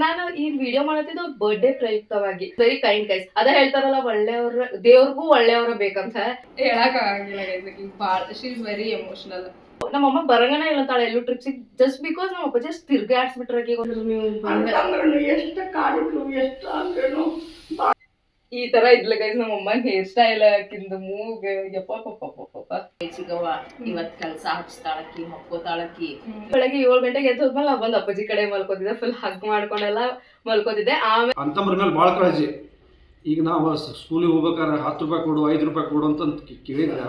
ನಾನು ಈ ವಿಡಿಯೋ ಮಾಡತ್ತಿದ್ದು ಬರ್ಡೇ ಪ್ರಯುಕ್ತವಾಗಿ ವೆರಿ ಕೈಂಡ್ ಗೈಸ್. ಅದ ಹೇಳ್ತಾರಲ್ಲ ಒಳ್ಳೆಯವ್ರ ದೇವ್ರಿಗೂ ಒಳ್ಳೆಯವ್ರ ಬೇಕಂತ ಹೇಳಕ್ ಆಗಿಲ್ಲ ಗೈಸ್. ಬಾಳ ಶಿ ಇಸ್ ವೆರಿ ಎಮೋಷನಲ್. ನಮ್ಮಮ್ಮ ಬರಂಗನ ಹೇಳ್ತಾಳೆ ಎಲ್ಲೂ ಟ್ರಿಪ್ಸಿಗೆ ಜಸ್ಟ್ ಬಿಕಾಸ್ ನಮ್ಮ ಅಪ್ಪ ಜಸ್ಟ್ ತಿರ್ಗಾಡ್ಸ್ಬಿಟ್ರೆ ಎಷ್ಟು ಕಾಡಿದ್ರು ಎಷ್ಟು ಅಂದ್ರೇನು ಈ ತರ ಇದ್ಲ ಗೈಸ್. ನಮ್ಮಮ್ಮ ಹೇರ್ ಸ್ಟೈಲ್ ಹಾಕಿಂದ ಮೂಗ್ ಯಪ್ಪ ಸಿಗವ್ವ ಇವತ್ ಕೆಲ್ಸ ಹಚ್ತಾಳಕಿ ಮಕ್ಕೋತಾಳಕಿ. ಬೆಳಗ್ಗೆ 7 ಗಂಟೆಗೆ ಎದ್ದು ಹೋದ್ಮೇಲೆ ನಾ ಬಂದ್ ಅಪ್ಪಾಜಿ ಕಡೆ ಮಲ್ಕೋತಿದ್ದೆ. Full hug ಮಾಡ್ಕೊಂಡೆಲ್ಲ ಮಲ್ಕೋತಿದ್ದೆ. ಆಮೇಲೆ ಅಂತಂಬ್ರ ಮೇಲೆ ಭಾಳ ಕಾಳಜಿ. ಈಗ ನಾವು ಸ್ಕೂಲಿಗೆ ಹೋಗ್ಬೇಕಾದ್ರೆ 10 ರೂಪಾಯಿ ಕೊಡು 5 ರೂಪಾಯಿ ಕೊಡು ಅಂತ ಕೇಳಿದ್ರೆ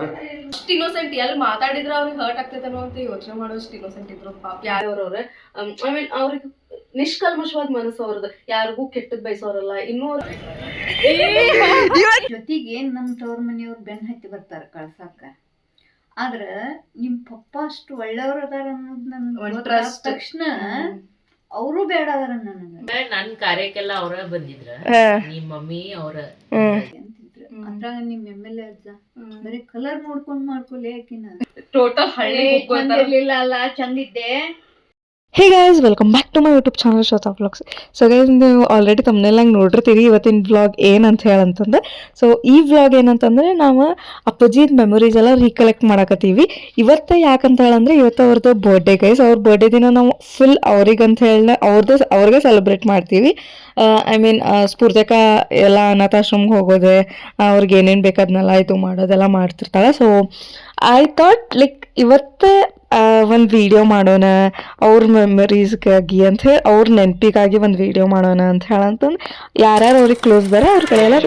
ಅಷ್ಟು ಇನ್ನೋಸೆಂಟ್. ಎಲ್ಲಿ ಮಾತಾಡಿದ್ರೆ ಅವ್ರಿಗೆ ಹರ್ಟ್ ಆಗ್ತೈತನೋ ಅಂತ ಯೋಚನೆ ಮಾಡೋಷ್ಟು ಇನ್ನೋಸೆಂಟ್ ಇದ್ರು ಪಾಪ ಯಾರವ್ರವ್ರೆ. ಐ ಮೀನ್ ಅವ್ರಿಗೆ ನಿಷ್ಕಲ್ಮಶವಾದ ಮನಸ್ಸು ಅವ್ರದ್ದು, ಯಾರಿಗೂ ಕೆಟ್ಟದ್ ಬಯಸೋರಲ್ಲ. ಇನ್ನೂ ಜೊತೆಗೆ ನಮ್ ತವ್ರ ಮನೆಯವ್ರು ಬೆನ್ ಹತ್ತಿ ಬರ್ತಾರ ಕಳ್ಸಾಕ. ಆದ್ರ ನಿಮ್ ಪಪ್ಪ ಅಷ್ಟು ಒಳ್ಳೆಯವ್ರ ಅದಾರ ಅನ್ನೋದು ನನ್ ತಕ್ಷಣ ಅವರು ಬೇಡ ಅದಾರ ನನಗ. ನನ್ ಕಾರ್ಯಕ್ಕೆಲ್ಲ ಅವ್ರ ಬಂದಿದ್ರ, ನಿಮ್ ಮಮ್ಮಿ ಅವ್ರ ಅಂತಿದ್ರು. ಅದ್ರಾಗ ನಿಮ್ MLA ಅಜ್ಜ ಬರೀ ಕಲರ್ ನೋಡ್ಕೊಂಡ್ ಮಾಡ್ಕೊಲಿ ಆಕಿನ. ಟೋಟಲ್ ಹಳ್ಳಿ ಇರ್ಲಿಲ್ಲ ಅಲ್ಲ, ಚಂದಿದ್ದೆ. Hey guys, welcome back to my YouTube channel Shweta vlogs. So guys, ನೀವು ಆಲ್ರೆಡಿ ತಮ್ಮನೆಲ್ಲ ನೋಡಿರ್ತೀರಿ ಇವತ್ತಿನ ವ್ಲಾಗ್ ಏನಂತ ಹೇಳಂತಂದ್ರೆ. ಸೊ ಈ ವ್ಲಾಗ್ ಏನಂತಂದರೆ ನಾವು ಅಪ್ಪಾಜಿದ ಮೆಮೊರೀಸ್ ಎಲ್ಲ ರೀಕಲೆಕ್ಟ್ ಮಾಡಕತ್ತೀವಿ ಇವತ್ತು. ಯಾಕಂತ ಹೇಳಂದ್ರೆ ಇವತ್ತು ಅವ್ರದ್ದು ಬರ್ಡೇ ಗೈಸ್. ಅವ್ರ ಬರ್ಡೇ ದಿನ ನಾವು ಫುಲ್ ಅವ್ರಿಗಂತ ಹೇಳಿ ಅವ್ರಿಗೆ ಸೆಲೆಬ್ರೇಟ್ ಮಾಡ್ತೀವಿ. ಐ ಮೀನ್ ಸ್ಫೂರ್ತಿಕ ಎಲ್ಲ ಅನಾಥಾಶ್ರಮಕ್ಕೆ ಹೋಗೋದೆ, ಅವ್ರಿಗೆ ಏನೇನು ಬೇಕಾದ್ನೆಲ್ಲ ಇದು ಮಾಡೋದೆಲ್ಲ ಮಾಡ್ತಿರ್ತಾಳೆ. ಸೊ ಐ ಥಾಟ್ ಲೈಕ್ ಇವತ್ತೇ ಒಂದು ವಿಡಿಯೋ ಮಾಡೋಣ ಅವ್ರ ಮೆಮೊರೀಸ್ಗಾಗಿ ಅಂತ ಹೇಳಿ, ಅವ್ರ ನೆನಪಿಗಾಗಿ ಒಂದು ವಿಡಿಯೋ ಮಾಡೋಣ ಅಂತ ಹೇಳಂತಂದು ಯಾರ್ಯಾರು ಅವ್ರಿಗೆ ಕ್ಲೋಸ್ ಇದಾರೆ ಅವ್ರ ಕಡೆ ಎಲ್ಲ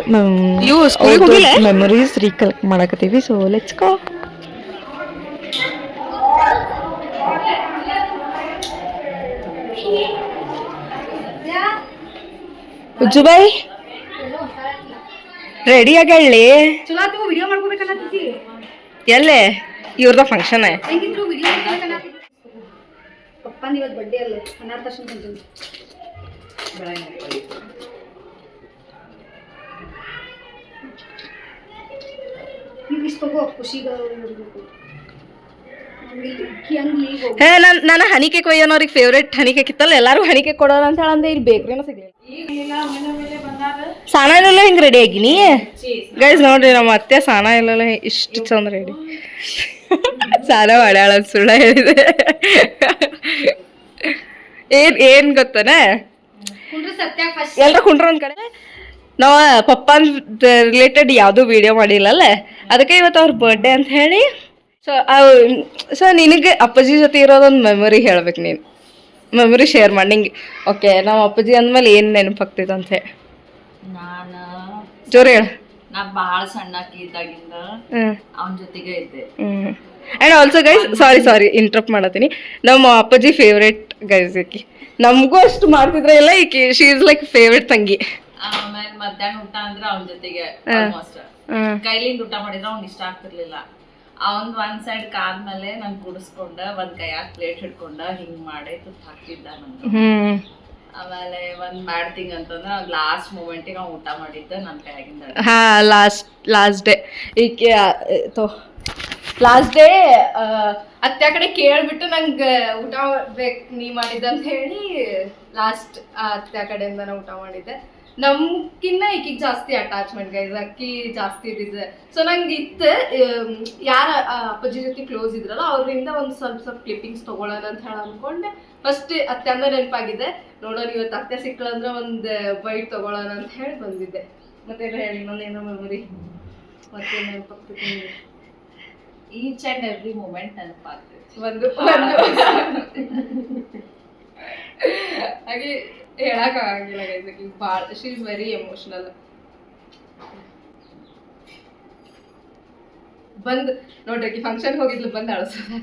ಮೆಮೊರೀಸ್ ರೀಕಲೆಕ್ಟ್ ಮಾಡಕತ್ತೀವಿ. So let's go. Ujjubai ready ಆಗಳ್ಳಿ. ವಿಡಿಯೋ ಮಾಡ್ಕೋಬೇಕನ್ನತ್ತಿ. ಎಲ್ಲೇ ಇವ್ರದ ಫಂಕ್ಷನ್ ಪಪ್ಪಂದ ಇವತ್ತು ಬರ್ಡೇ ಅಲ್ಲ, ಅನಾಥಾಶ್ರಮ ಬಂದಿದ್ದು. ನೀವು ಇಷ್ಟು ತಗೋ, ಖುಷಿಗ ಹೇ ನಾನು ಹನಿ ಕೇಕ್ ಒಯ್ಯೋನವ್ರಿಗೆ ಫೇವ್ರೇಟ್ ಹನಿ ಕೇಕ್ ಇತ್ತಲ್ಲ, ಎಲ್ಲರೂ ಹನಿ ಕೇಕ್ ಕೊಡೋಣ ಅಂತ ಹೇಳಂದ್ರೆ ಇಲ್ಲಿ ಬೇಕ್ರಿನ ಸಿಗ್ಲಿಲ್ಲ. ಸಾನ ಇಲ್ಲಲ್ಲ ಹಿಂಗೆ ರೆಡಿ ಆಗಿನಿ ಗೈಸ್. ನೋಡ್ರಿ ನಮ್ಮ ಅತ್ತೆ ಸಾನ ಇಲ್ಲಲ್ಲ ಇಷ್ಟು ಚಂದ ರೆಡಿ. ಸಾನ ಮಾಡ್ಯಾಳ ಸುಳ್ಳ ಹೇಳಿದೆ. ಏನ್ ಗೊತ್ತನ, ಎಲ್ರ ಕುಂಡ್ರ ಒಂದ್ ಕಡೆ. ನಾವು ಪಪ್ಪನ್ ರಿಲೇಟೆಡ್ ಯಾವುದೂ ವಿಡಿಯೋ ಮಾಡಿಲ್ಲಲ್ಲ, ಅದಕ್ಕೆ ಇವತ್ತು ಅವ್ರ ಬರ್ಡೇ ಅಂತ ಹೇಳಿ. ಸೊ ನಿನಗೆ ಅಪ್ಪಾಜಿ ಜೊತೆ ಇರೋದೊಂದು ಮೆಮೊರಿ ಹೇಳ್ಬೇಕು ನೀನು, ಮೆಮೊರಿ ಶೇರ್ ಮಾಡಿ ನಿಂಗೆ. ಓಕೆ, ನಮ್ಮ ಅಪ್ಪಾಜಿ ಅಂದ್ಮೇಲೆ ಏನು ನೆನಪಾಗ್ತೈತೆ ಅಂತ ಹೇಳಿ ನಾನು ಜೋರು ಹೇಳ. ನಾ ಬಾಳ ಸಣ್ಣಕಿ ಇದ್ದಾಗಿಂದ ಅವನ ಜೊತೆಗೆ ಇದ್ದೆ. And also guys, sorry interrupt ಮಾಡತ್ತೀನಿ. ನಮ್ಮ ಅಪ್ಪಾಜಿ ಫೇವ್ರೇಟ್ ಗೈಸ್ ಈಕಿ. ನಮಗೂ ಅಷ್ಟು ಮಾಡ್ತಿದ್ರೆ ಇಲ್ಲ, ಈಕಿ ಶಿ ಇಸ್ ಲೈಕ್ ಫೇವ್ರೇಟ್ ತಂಗಿ. ಆಮೇಲೆ ಮಧ್ಯಾಹ್ನ ಊಟ ಅಂದ್ರೆ ಅವನ ಜೊತೆಗೆ ಆಲ್ಮೋಸ್ಟ್. ಕೈಲಿಂದ ಊಟ ಮಾಡಿದ್ರೆ ಅವ್ನ್ ಇಷ್ಟ ಆಗ್ತಿರ್ಲಿಲ್ಲ. ಅವನ್ ಒಂದ್ ಸೈಡ್ ಕಾದ್ಮೇಲೆ ನನ್ ಕುಡಿಸ್ಕೊಂಡ ಒಂದ್ ಕೈಯಾಗ ಪ್ಲೇಟ್ ಹಿಡ್ಕೊಂಡ ಹಿಂಗ್ ಮಾಡಿ ತುತ್ತ ಹಾಕ್ತಿದ್ದ ನಂಗೆ. ಆಮೇಲೆ ಒಂದ್ ಮಾಡ್ತಿಂಗ್ ಅಂತಂದ್ರೆ ಲಾಸ್ಟ್ ಮೂಮೆಂಟಿಗೆ ಅವ್ನು ಊಟ ಮಾಡಿದ್ದ ನನ್ನ ಕೈಯಾಗಿಂದ. ಹಾ, ಲಾಸ್ಟ್ ಡೇ ಈಕೆ ಲಾಸ್ಟ್ ಡೇ ಅತ್ತೆ ಕಡೆ ಕೇಳ್ಬಿಟ್ಟು ನಂಗೆ ಊಟ ಬೇಕು ನೀ ಮಾಡಿದ್ದ ಅಂತ ಹೇಳಿ ಲಾಸ್ಟ್ ಅತ್ತೆ ಕಡೆಯಿಂದ ನಾ ಊಟ ಮಾಡಿದ್ದೆ. ನಮ್ಕಿನ್ನ ಈಕಿಗೆ ಜಾಸ್ತಿ ಅಟ್ಯಾಚ್ಮೆಂಟ್ ಗೈಸ್, ಅಕ್ಕಿ ಜಾಸ್ತಿ ಇದ್ದಿದ್ದೆ. ಸೊ ನಂಗೆ ಇತ್ತು ಯಾರ ಅಪ್ಪಾಜಿ ಜೊತೆ ಕ್ಲೋಸ್ ಇದ್ರಲ್ಲ ಅವರಿಂದ ಒಂದು ಸ್ವಲ್ಪ ಕ್ಲಿಪ್ಪಿಂಗ್ಸ್ ತೊಗೊಳ್ಳೋಣ ಅಂತ ಹೇಳಿ ಅನ್ಕೊಂಡೆ. ಫಸ್ಟ್ ಅತ್ತೆ ಅಂದ್ರೆ ನೆನಪಾಗಿದೆ. ನೋಡೋಣ ಇವತ್ತು ಅತ್ತೆ ಸಿಕ್ಕಳಂದ್ರೆ ಒಂದು ಬೈಟ್ ತೊಗೊಳ್ಳೋಣ ಅಂತ ಹೇಳಿ ಬಂದಿದ್ದೆ. ಮತ್ತೇನೋ ಹೇಳಿ, ಇನ್ನೊಂದೇನೋ ಮೆಮೊರಿ ಮತ್ತೇನು ನೆನಪಾಗ್ತೈತಿ? ಈಚ್ ಅಂಡ್ ಎವ್ರಿ ಮೂಮೆಂಟ್ ನೆನಪಾಗ್ತೈತಿ. ಒಂದು ಹಾಗೆ ಹೇಳಕ್ ಆಗಿಲ್ಲ ಗೈಸ್. ಭಾಳ ಶಿ ಇಸ್ ವೆರಿ ಎಮೋಷನಲ್. ಬಂದ್ ನೋಡ್ರಿ ಆಕಿ ಫಂಕ್ಷನ್ ಹೋಗಿದ್ಲು, ಬಂದು ಅಳ್ಸೋದು.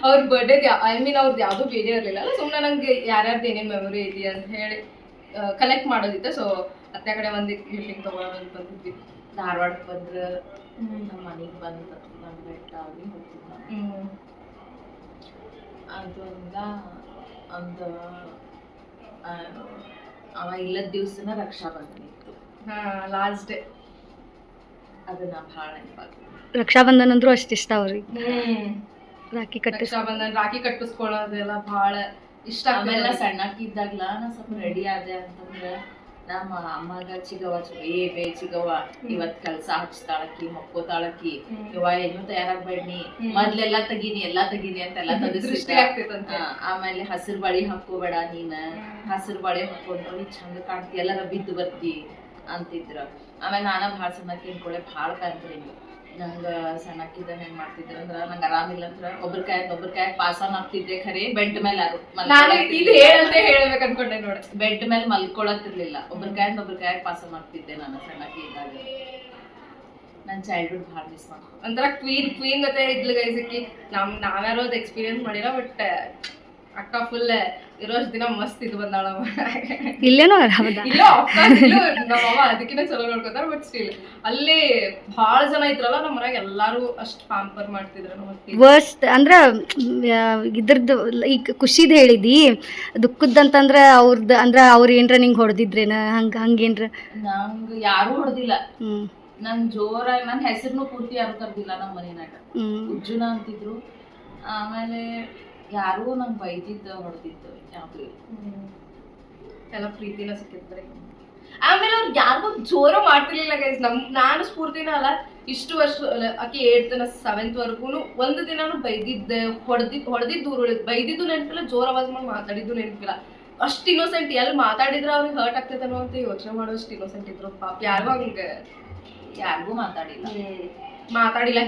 ಅವ್ರ ಬರ್ಡೇ ಐ ಮೀನ್ ಅವ್ರದ್ದು ಯಾವುದೂ ವಿಡಿಯೋ ಇರಲಿಲ್ಲ ಅಲ್ಲ, ಸುಮ್ಮನೆ ನಂಗೆ ಯಾರ್ಯಾರ್ದು ಏನೇನು ಮೆಮೊರಿ ಐತಿ ಅಂತ ಹೇಳಿ ಕಲೆಕ್ಟ್ ಮಾಡೋದಿತ್ತು. ಸೊ ಅತ್ತೆ ಕಡೆ ಒಂದು ಕ್ಲಿಪ್ಪಿಂಗ್ ತೊಗೊಳೋದು ಅಂತ ಬಂದಿದ್ವಿ. ಧಾರವಾಡಕ್ಕೆ ಬಂದ್ರೆ ನಮ್ಮ ಮನೆಗೆ ಬಂದು ನಾನು ಬೆಟ್ಟ ಆಗಿ ಹೋಗ್ತಿದ್ದ. ಅದರಿಂದ ಒಂದು ಅವ ಇಲ್ಲದ ದಿವ್ಸನ ರಕ್ಷಾ ಬಂಧನ ಇತ್ತು. ಲಾಸ್ಟ್ ಡೇ ಅದನ್ನ ಭಾಳ ನೆನಪಾಗ್ತದೆ. ರಕ್ಷಾ ಬಂಧನ ಅಂದ್ರೂ ಅಷ್ಟು ಇಷ್ಟ ಅವ್ರಿಗೆ. ರಾಖಿ ರಕ್ಷಾ ಬಂಧನ ರಾಖಿ ಕಟ್ಟಿಸ್ಕೊಳ್ಳೋದೆಲ್ಲ ಭಾಳ ಇಷ್ಟ ಆಮೇಲೆ ಆಗ್ತದೆ. ಸಣ್ಣಕ್ಕಿದ್ದಾಗ್ಲ ನಾ ಸ್ವಲ್ಪ ರೆಡಿ ಆದೆ ಅಂತಂದ್ರೆ ನಮ್ಮ ಅಮ್ಮಗ ಚಿಗವ ಚಿಗವ ಇವತ್ ಕೆಲ್ಸ ಹಚ್ತಾಳಕಿ ಮಕ್ಕೋತಾಳಕಿ ಇವ ಏನು ತಯಾರಾಗ್ಬೇಡ್ನಿ ಮೊದ್ಲೆಲ್ಲಾ ತೆಗೀನಿ ಅಂತೆಲ್ಲ ದೃಷ್ಟಿ ಆಗ್ತೈತಂತ. ಆಮೇಲೆ ಹಸಿರು ಬಳಿ ಹಾಕೋಬೇಡ ನೀನ್ ಹಸಿರು ಬಳಿ ಹಾಕೊಂಡ್ರು ನೀ ಚಂದ ಕಾಣ್ತಿ ಎಲ್ಲಾರ ಬಿದ್ದು ಬರ್ತಿ ಅಂತಿದ್ರ. ಆಮೇಲೆ ನಾನ ಭಾಳ ಸಣ್ಣಕ್ಕಿ ಅನ್ಕೊಳೆ ಭಾಳ ಕಾಣ್ತೀನಿ. ನಂಗ ಸಣ್ಣಕ್ಕಿದ್ದ ಹೆಂಗ್ ಮಾಡ್ತಿದ್ರ ಅಂದ್ರ ನಂಗ ಆರಾಮಿಲ್ಲ ಅಂದ್ರ ಒಬ್ರ ಕೈ ಪಾಸನ್ ಆಗ್ತಿದ್ದೆ ಖರೆ ಬೆಡ್ ಮೇಲೆ ನಾನು ಇದು ಹೇಳಂತೆ ಹೇಳ್ಬೇಕು ಅನ್ಕೊಂಡೆ ನೋಡಿ. ಬೆಡ್ ಮೇಲೆ ಮಲ್ಕೊಳತಿರ್ಲಿಲ್ಲ. ಒಬ್ರ ಕೈ ಪಾಸನ್ ಆಗ್ತಿದ್ದೆ ನಾನು ಸಣ್ಣಕ್ಕಿ ಇದ್ದಾಗ. ನನ್ ಚೈಲ್ಡ್ಹುಡ್ ಭಾಳ ಮಿಸ್ ಮಾಡ್ತೀನಿ. ಒಂಥರ ಕ್ವೀನ್ ಜೊತೆ ಇದ್ಲು ಗೈಸಕ್ಕಿ. ನಾವ್ಯಾರೋ ಅದು ಎಕ್ಸ್ಪೀರಿಯನ್ಸ್ ಮಾಡಿಲ್ಲ, ಬಟ್ ಅಕ್ಕ ಫುಲ್ ಇರೋಷ್ಟು ದಿನ ಮಸ್ತ್ ಇದು ಬಂದಾಳ. ಇಲ್ಲೇನೋ ಇಲ್ಲ ನಮ್ಮವ್ವ ಅದಕ್ಕಿಂತ ಚಲೋ ನೋಡ್ಕೊತಾರ. ಬಟ್ ಸ್ಟಿಲ್ ಅಲ್ಲಿ ಬಹಳ ಜನ ಇದ್ರಲ್ಲ ನಮ್ಮ ಮನ್ಯಾಗ ಎಲ್ಲಾರು ಅಷ್ಟ್ ಪ್ಯಾಂಪರ್ ಮಾಡ್ತಿದ್ರು ನಮ್ಮ ಅತ್ತಿ. ವರ್ಸ್ಟ್ ಅಂದ್ರ ಇದ್ರದ್ದು ಈಗ ಖುಷಿದ್ ಹೇಳಿದಿ, ದುಃಖದಂತಂದ್ರ ಅವ್ರದ್ದು ಅಂದ್ರ ಅವ್ರ ಏನ್ರ ನಿಂಗೆ ಹೊಡೆದಿದ್ರೇನ ಹಂಗೇನ್ರ? ನಂಗ ಯಾರು ಹೊಡೆದಿಲ್ಲ. ಹ್ಮ್ ನನ್ ಜೋರ ನನ್ ಹೆಸರ್ನು ಪೂರ್ತಿ ಯಾರು ಕರ್ದಿಲ್ಲ ನಮ್ಮ ಮನೆಯಾಗ. ಉಜ್ಜುನ ಅಂತಿದ್ರು. ಆಮೇಲೆ ಯಾರು ನಂಗೆ ಬೈದಿದ್ದು ಹೊಡೆದಿದ್ದು ಯಾವ್ದು ಎಲ್ಲ ಪ್ರೀತಿನ ಸಿಕ್ಕಿದ್ರೆ. ಆಮೇಲೆ ಅವ್ರು ಯಾರಿಗೂ ಜೋರ ಮಾಡ್ತಿರ್ಲಿಲ್ಲ ಗೈಸ್. ನಾನು ಸ್ಫೂರ್ತಿನ ಅಲ್ಲ, ಇಷ್ಟು ವರ್ಷ ಆಕೆ 8th 7th ವರ್ಗು ಒಂದು ದಿನಾನು ಬೈದಿದ್ದೆ ಹೊಡೆದಿದ್ದು ದೂರ ಉಳಿದ್. ಬೈದಿದ್ದು ನೆನಪಿಲ್ಲ, ಜೋರ್ ಆವಾಜ್ ಮಾಡಿ ಮಾತಾಡಿದ್ದು ನೆನಪಿಲ್ಲ. ಅಷ್ಟು ಇನ್ನೋಸೆಂಟ್. ಎಲ್ಲಿ ಮಾತಾಡಿದ್ರೆ ಅವ್ರಿಗೆ ಹರ್ಟ್ ಆಗ್ತೈತನೋ ಅಂತ ಯೋಚನೆ ಮಾಡೋಷ್ಟು ಇನ್ನೋಸೆಂಟ್ ಇದ್ರು ಪಾಪ. ಯಾರಿಗೂ ಮಾತಾಡಿಲ್ಲ.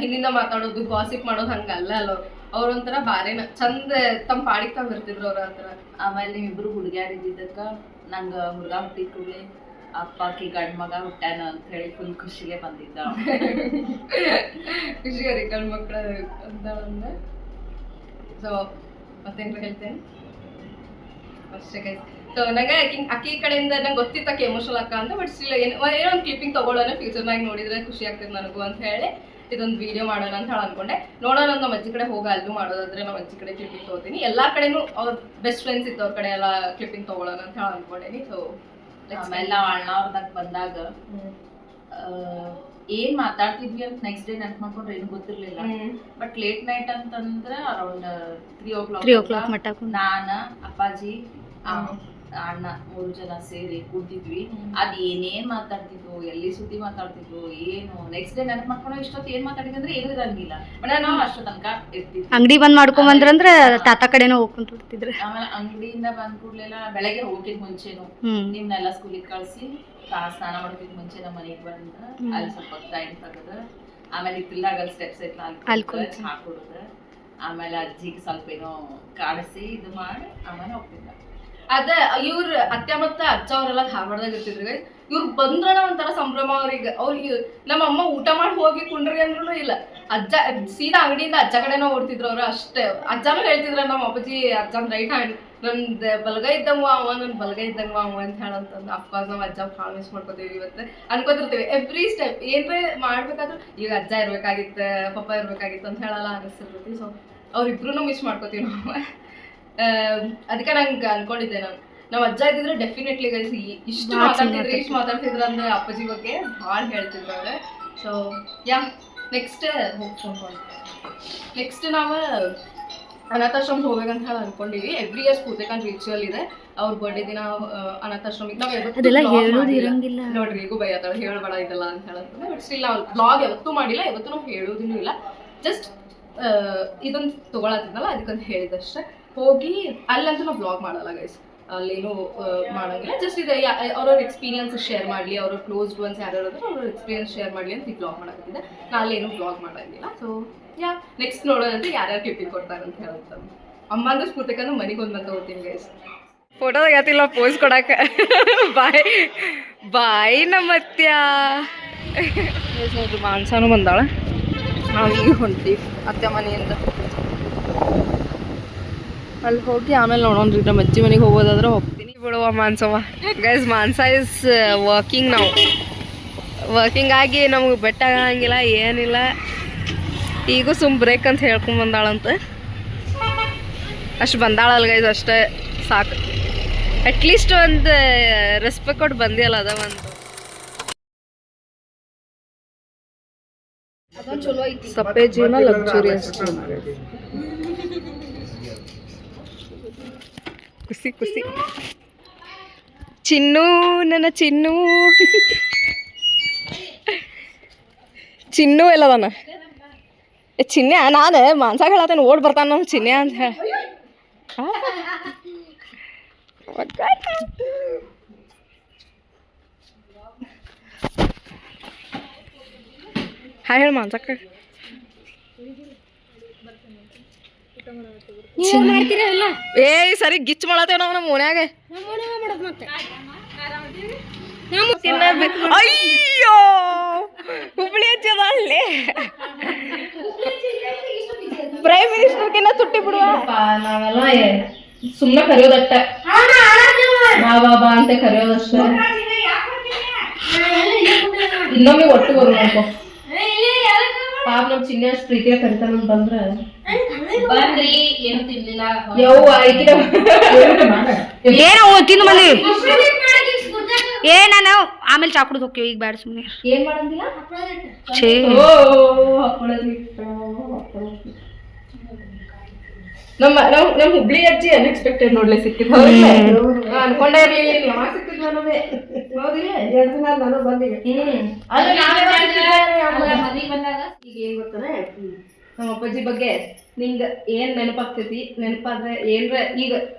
ಹಿಂದಿಂದ ಮಾತಾಡೋದು ಗಾಸಿಪ್ ಮಾಡೋದು ಹಂಗಲ್ಲ ಅಲ್ಲ. ಅವ್ರೊಂಥರ ಬಾರೇನ ಚಂದ ತಮ್ಮ ಪಾಡಿಗೆ ತಾವ್ ಇರ್ತಿದ್ರು ಅವ್ರ ಹತ್ರ. ಆಮೇಲೆ ನೀವಿಬ್ರು ಹುಡುಗಿಯಾರಿದ್ದಕ್ಕ ನಂಗ ಹುಡುಗ ಹುಟ್ಟಿದ ಕೂಡಲೇ ಅಪ್ಪಕಿ ಗಂಡ್ ಮಗ ಹುಟ್ಟ್ಯಾನ ಅಂತ ಹೇಳಿ ಫುಲ್ ಖುಷಿಗೆ ಬಂದಿದ್ದ. ಖುಷಿಗಾರಿ ಗಂಡ್ ಮಕ್ಳ ಅಂತ. ಸೊ ಮತ್ತೇನ್ರ ಹೇಳ್ತೇನೆ ಅಷ್ಟೇ ಗೈಸ್. ಸೊ ನಂಗೆ ಅಕ್ಕಿ ಕಡೆಯಿಂದ ನಂಗೆ ಗೊತ್ತಿತ್ತು ಅಕ್ಕಿ ಎಮೋಷನಲ್ ಅಕ್ಕ ಅಂತ. ಬಟ್ ಸ್ಟಿಲ್ ಏನೋ ಒಂದು ಕ್ಲಿಪ್ಪಿಂಗ್ ತಗೊಳ್ಳೋಣ, ಫ್ಯೂಚರ್ನಾಗ ನೋಡಿದ್ರೆ ಖುಷಿ ಆಗ್ತದೆ ನನಗೂ ಅಂತ ಹೇಳಿ ಇದೊಂದು ವಿಡಿಯೋ ಮಾಡೋಣ ಅಂತ ಹೇಳಿ ಅನ್ಕೊಂಡೆ. ನೋಡೋಣ ನಮ್ಮ ಅಜ್ಜಿ ಕಡೆ ಹೋಗಿ ಅಲ್ಲೂ ಮಾಡೋದಾದ್ರೆ ನಮ್ಮ ಅಜ್ಜಿ ಕಡೆ ಕ್ಲಿಪ್ಪಿಂಗ್ ತಗೋತೀನಿ. ಎಲ್ಲಾ ಕಡೆನೂ ಅವ್ರ ಬೆಸ್ಟ್ ಫ್ರೆಂಡ್ಸ್ ಇತ್ತು, ಅವ್ರ ಕಡೆ ಎಲ್ಲ ಕ್ಲಿಪ್ಪಿಂಗ್ ತಗೊಳ್ಳೋಣ ಅಂತ ಹೇಳಿ ಅನ್ಕೊಂಡೇನಿ. ಸೊ ಆಮೇಲೆ ನಾವು ಅಣ್ಣವ್ರದಾಗ ಬಂದಾಗ ಏನ್ ಮಾತಾಡ್ತಿದ್ವಿ ಅಂತ ನೆಕ್ಸ್ಟ್ ಡೇ ನೆನ್ಪು ಮಾಡ್ಕೊಂಡ್ರೆ ಏನು ಗೊತ್ತಿರ್ಲಿಲ್ಲ. ಬಟ್ ಲೇಟ್ ನೈಟ್ ಅಂತಂದ್ರ ಅರೌಂಡ್ 3 o'clock ಮಟ್ಟ ನಾನ ಅಪ್ಪಾಜಿ ಅಣ್ಣ 3 ಜನ ಸೇರಿ ಕೂತಿದ್ವಿ. ಅದ್ ಏನೇನ್ ಮಾತಾಡ್ತಿದ್ವು, ಎಲ್ಲಿ ಸುದ್ದಿ ಮಾತಾಡ್ತಿದ್ವು, ಏನು ನೆಕ್ಸ್ಟ್ ಡೇ ನೆನಪು ಮಾಡ್ಕೊಂಡ ಇಷ್ಟೊತ್ತು ಏನ್ ಮಾತಾಡಿದ್ವಿ ಅಂದ್ರೆ ಏನು ಇರಂಗಿಲ್ಲ. ಬಟ್ ನಾವು ಅಷ್ಟು ತನಕ ಇರ್ತಿದ್ವಿ. ಅಂಗಡಿ ಬಂದ್ ಮಾಡ್ಕೊಂಬಂದ್ರಂದ್ರ ತಾತ ಕಡೆನೋ ಹೋಗ್ಕೊಂಡ್ ಬಿಡ್ತಿದ್ರ. ಆಮೇಲೆ ಅಂಗಡಿಯಿಂದ ಬಂದ್ ಕೂಡ್ಲೆಲ್ಲ ಬೆಳಗ್ಗೆ ಹೋಗಿದ್ ಮುಂಚೆನು ನಿಮ್ನೆಲ್ಲ ಸ್ಕೂಲಿಗೆ ಕಳ್ಸಿ ಸ್ನಾನ ಮಾಡೋದಕ್ಕೆ ಮುಂಚೆ ನಮ್ಮ ಮನೆಗೆ ಬಂದ ಅಲ್ಲಿ ಸ್ವಲ್ಪ ಟೈಮ್ ತಗದ ಆಮೇಲೆ ಇತ್ತಿಲ್ದಾಗ ಅಲ್ಲಿ ಸ್ಟೆಪ್ಸ್ ಐತ್ಲ ಅಲ್ಲಿ ಚಹಾ ಕುಡ್ದ ಆಮೇಲೆ ಅಜ್ಜಿಗೆ ಸ್ವಲ್ಪ ಏನೋ ಕಾಡಿಸಿ ಇದು ಮಾಡಿ ಆಮೇಲೆ ಹೋಗ್ತಿದ್ದ. ಅದ ಇವ್ರ ಅತ್ತೆ ಮತ್ತ ಅಜ್ಜ ಅವರೆಲ್ಲ ಧಾರವಾಡದಾಗ ಇರ್ತಿದ್ರು. ಇವ್ರು ಬಂದ್ರಣ ಒಂಥರ ಸಂಭ್ರಮ ಅವ್ರಿಗೆ. ನಮ್ಮ ಅಮ್ಮ ಊಟ ಮಾಡಿ ಹೋಗಿ ಕುಂಡ್ರಿ ಅಂದ್ರೂ ಇಲ್ಲ, ಅಜ್ಜ ಸೀದಾ ಅಂಗಡಿಯಿಂದ ಅಜ್ಜ ಕಡೆನೋ ಓಡ್ತಿದ್ರು ಅವ್ರು ಅಷ್ಟೇ. ಅಜ್ಜನೂ ಹೇಳ್ತಿದ್ರ ನಮ್ಮ ಅಪ್ಪಾಜಿ ಅಜ್ಜನ್ ರೈಟ್ ಹ್ಯಾಂಡ್, ನಂದ್ ಬಲಗ ಇದ್ದಂಗ ಅವ ನನ್ ಬಲಗ ಇದ್ದಂಗ ಅವ ಅಂತ ಹೇಳಂತಂದು. ಅಫ್ಕೋರ್ಸ್ ನಾವ್ ಅಜ್ಜ ಭಾಳ ಮಿಸ್ ಮಾಡ್ಕೋತೀವಿ ಇವತ್ತು, ಅನ್ಕೋತಿರ್ತೀವಿ ಎವ್ರಿ ಸ್ಟೆಪ್. ಏನ್ರೇ ಮಾಡ್ಬೇಕಾದ್ರೂ ಈಗ ಅಜ್ಜ ಇರ್ಬೇಕಾಗಿತ್ತ ಪಪ್ಪ ಇರ್ಬೇಕಾಗಿತ್ತು ಅಂತ ಹೇಳಲ್ಲ ಅನಿಸ್ತಿರ್ತೈತಿ. ಸೊ ಅವ್ರಿಬ್ರು ಮಿಸ್ ಮಾಡ್ಕೋತೀವಿ ನಾವು. ಅದಕ್ಕೆ ನಂಗೆ ಅನ್ಕೊಂಡಿದ್ದೆ ನಾವ್ ಅಜ್ಜ ಇದ್ದಿದ್ರೆ ಡೆಫಿನೆಟ್ಲಿ ಗೈಸ್ ಇಷ್ಟು ಮಾತಾಡ್ತಿದ್ರು ಅಂದ್ರೆ ಅಪ್ಪಾಜಿ ಬಗ್ಗೆ ಭಾಳ ಹೇಳ್ತಿದ್ರು ಅವ್ರೆ. ಸೊ ಯಾ ನೆಕ್ಸ್ಟ್ ನಾವು ಅನಾಥಾಶ್ರಮ ಹೋಗ್ಬೇಕಂತ ಹೇಳಿ ಅನ್ಕೊಂಡಿವಿ. ಎವ್ರಿ ಇಯರ್ ಸ್ಫೂರ್ತಿಕಾಂತ್ ರಿಚುವಲ್ ಇದೆ. ಅವ್ರ ಬರ್ಡೇ ದಿನ ಅನಾಥಾಶ್ರಮಕ್ಕೆ ನಾವು ನೋಡ್ರಿ ಈಗೂ ಬೈಯತ್ತಾಳ ಹೇಳ್ಬೇಡ ಇದೆಲ್ಲ ಅಂತ ಹೇಳಂತಂದ್ರೆ. ಬಟ್ ಸ್ಟಿಲ್ ನಾವು ಬ್ಲಾಗ್ ಯಾವತ್ತೂ ಮಾಡಿಲ್ಲ, ಯಾವತ್ತೂ ನಾವು ಹೇಳೋದೂ ಇಲ್ಲ. ಜಸ್ಟ್ ಇದೊಂದು ತೊಗೊಳತ್ತಿದ್ನಲ್ಲ ಅದಕ್ಕಂತ ಹೇಳಿದಷ್ಟೇ. ಹೋಗಿ ಅಲ್ಲಂತೂ ನಾವು ಬ್ಲಾಗ್ ಮಾಡಲ್ಲ ಗೈಸ್, ಅಲ್ಲೇನು ಮಾಡಂಗಿಲ್ಲ. ಜಸ್ಟ್ ಇದೆ ಅವ್ರವ್ರ ಎಕ್ಸ್ಪೀರಿಯನ್ಸ್ ಶೇರ್ ಮಾಡಲಿ, ಅವ್ರ ಕ್ಲೋಸ್ಡ್ ಒನ್ಸ್ ಯಾರು ಅವ್ರವ್ರ ಎಕ್ಸ್ಪೀರಿಯನ್ಸ್ ಶೇರ್ ಮಾಡಲಿ ಅಂತ ಈ ಬ್ಲಾಗ್ ಮಾಡಕತ್ತಿದ್ದೆ. ನಾನು ಅಲ್ಲೇನು ಬ್ಲಾಗ್ ಮಾಡಂಗಿಲ್ಲ. ಸೊ ಯಾ ನೆಕ್ಸ್ಟ್ ನೋಡೋದಂತೆ ಯಾರ್ಯಾರು ಕ್ಲಿಪ್ಪಿಂಗ್ ಕೊಡ್ತಾರೆ ಅಂತ ಹೇಳ್ತಾರೆ. ಅಮ್ಮಂದು ಸ್ಫೂರ್ತಿಕಂದ್ರೆ ಮನೆಗೆ ಒಂದು ಬಂದು ಹೋಗ್ತೀನಿ ಗೈಸ್. ಫೋಟೋದಾಗ ಯಾತಿಲ್ಲ ಪೋಸ್ ಕೊಡಕ್ಕೆ. ಬಾಯ್ ನಮ್ಮತ್ಯ ನೋಡ್ರಿ ಮಾನ್ಸಾನು ಬಂದಾಳ. ನಾವು ಈಗ ಹೊಂಟೀವಿ ಅತ್ತೆ ಮನೆಯಿಂದ. ಅಲ್ಲಿ ಹೋಗಿ ಆಮೇಲೆ ನೋಡೋಣ್ರಿ ನಮ್ಮ ಅಜ್ಜಿ ಮನೆಗೆ ಹೋಗೋದಾದ್ರೆ ಹೋಗ್ತೀನಿ. ಬಿಡುವ ಮಾನ್ಸವ ಗೈಸ್, ಮಾನ್ಸ ಇಸ್ ವರ್ಕಿಂಗ್. ನಾವು ವರ್ಕಿಂಗ್ ಆಗಿ ನಮಗೆ ಬೆಟ್ಟ ಆಗಂಗಿಲ್ಲ ಏನಿಲ್ಲ. ಈಗೂ ಬ್ರೇಕ್ ಅಂತ ಹೇಳ್ಕೊಂಡ್ ಬಂದಾಳಂತ. ಅಷ್ಟು ಬಂದಾಳಲ್ಲ ಗೈಸ್, ಅಷ್ಟೇ ಸಾಕು. ಅಟ್ಲೀಸ್ಟ್ ಒಂದು ರೆಸ್ಪೆಕ್ಟ್ ಕೊಟ್ಟು ಬಂದಿಯಲ್ಲ ಅದ ಒಂದು ಸಪ್ಪೆ ಜೀವನ, ಲಕ್ಸುರಿಯಸ್ ಜೀವನ. ಖುಷಿ ಖುಷಿ. ಚಿನ್ನು ನನ್ನ ಚಿನ್ನು ಚಿನ್ನು ಎಲ್ಲದಾನ. ಚಿನ್ನೆ ನಾನು ಮಾನ್ಸಾಗ ಹೇಳತ್ತೇನೆ ಓಡ್ ಬರ್ತಾನ ನಮ್ಮ ಚಿನ್ನೆ ಅಂತ ಹೇಳಿ. ಹಾಯ್ ಹೇಳಿ ಮಾನ್ಸಕ್ಕ. ಏ ಸರಿ ಗಿಚ್ ಮಾಡತ್ತೇವ ನಾವು ನಮ್ಮ ಓಣ್ಯಾಗ. ಅಯ್ಯೋ ಹುಬ್ಳಿ ಹಚ್ಚದ ಅಲ್ಲಿ ಪ್ರೈಮ್ ಮಿನಿಸ್ಟರ್ಕಿನ್ನ ತುಟ್ಟಿ ಬಿಡುವ. ನಾವೆಲ್ಲ ಸುಮ್ಮನೆ ಕರೆಯೋದಟ್ಟ, ಬಾ ಬಾ ಅಂತ ಕರೆಯೋದಷ್ಟ. ಇನ್ನೊಮ್ಮೆ ಒಟ್ಟು ಬರು ನೋಡ್ಕೊ. ಪಾಪ ನಮ್ ಚಿನ್ನ ಅಷ್ಟು ಪ್ರೀತಿಯ ಕರಿತಾನ ಬಂದ್ರ ಬಂದ್ರಿ ಏನು ತಿನ್ಲಿಲ್ಲ. ಯವ್ವ ಐಕಿನ ಏನೋ ತಿಂದು ಬಂದಿ. ನಾನು ಆಮೇಲೆ ಚಾಕುಡ್ದು ಹೋಗ್ತೀವಿ, ಈಗ ಬ್ಯಾಡ ಸುಮ್ಮನೆ. ಏನ್ ಮಾಡಂಗಿಲ್ಲ. ಛೇ ನಮ್ ಹುಬ್ಳಿ ಅಜ್ಜಿ ಅನ್ಎಕ್ಸ್ಪೆಕ್ಟೆಡ್ ನೋಡ್ಲಿ ಸಿಕ್ಕಿದ್. ಅನ್ಕೊಂಡೇ ಇರ್ಲಿಲ್ಲ ಯಾವಾಗ ಸಿಕ್ಕಿದ್ ನನಗೆ. ನಾನು ಬಂದಿಗೆ ಈಗ ಏನ್ ಗೊತ್ತಾನೆ ನಮ್ಮ ಅಪ್ಪಾಜಿ ಬಗ್ಗೆ ನಿಂಗ ಏನ್ ನೆನಪಾಗ್ತೈತಿ, ನೆನಪಾದ್ರೆ ಏನ್ರ ಈಗ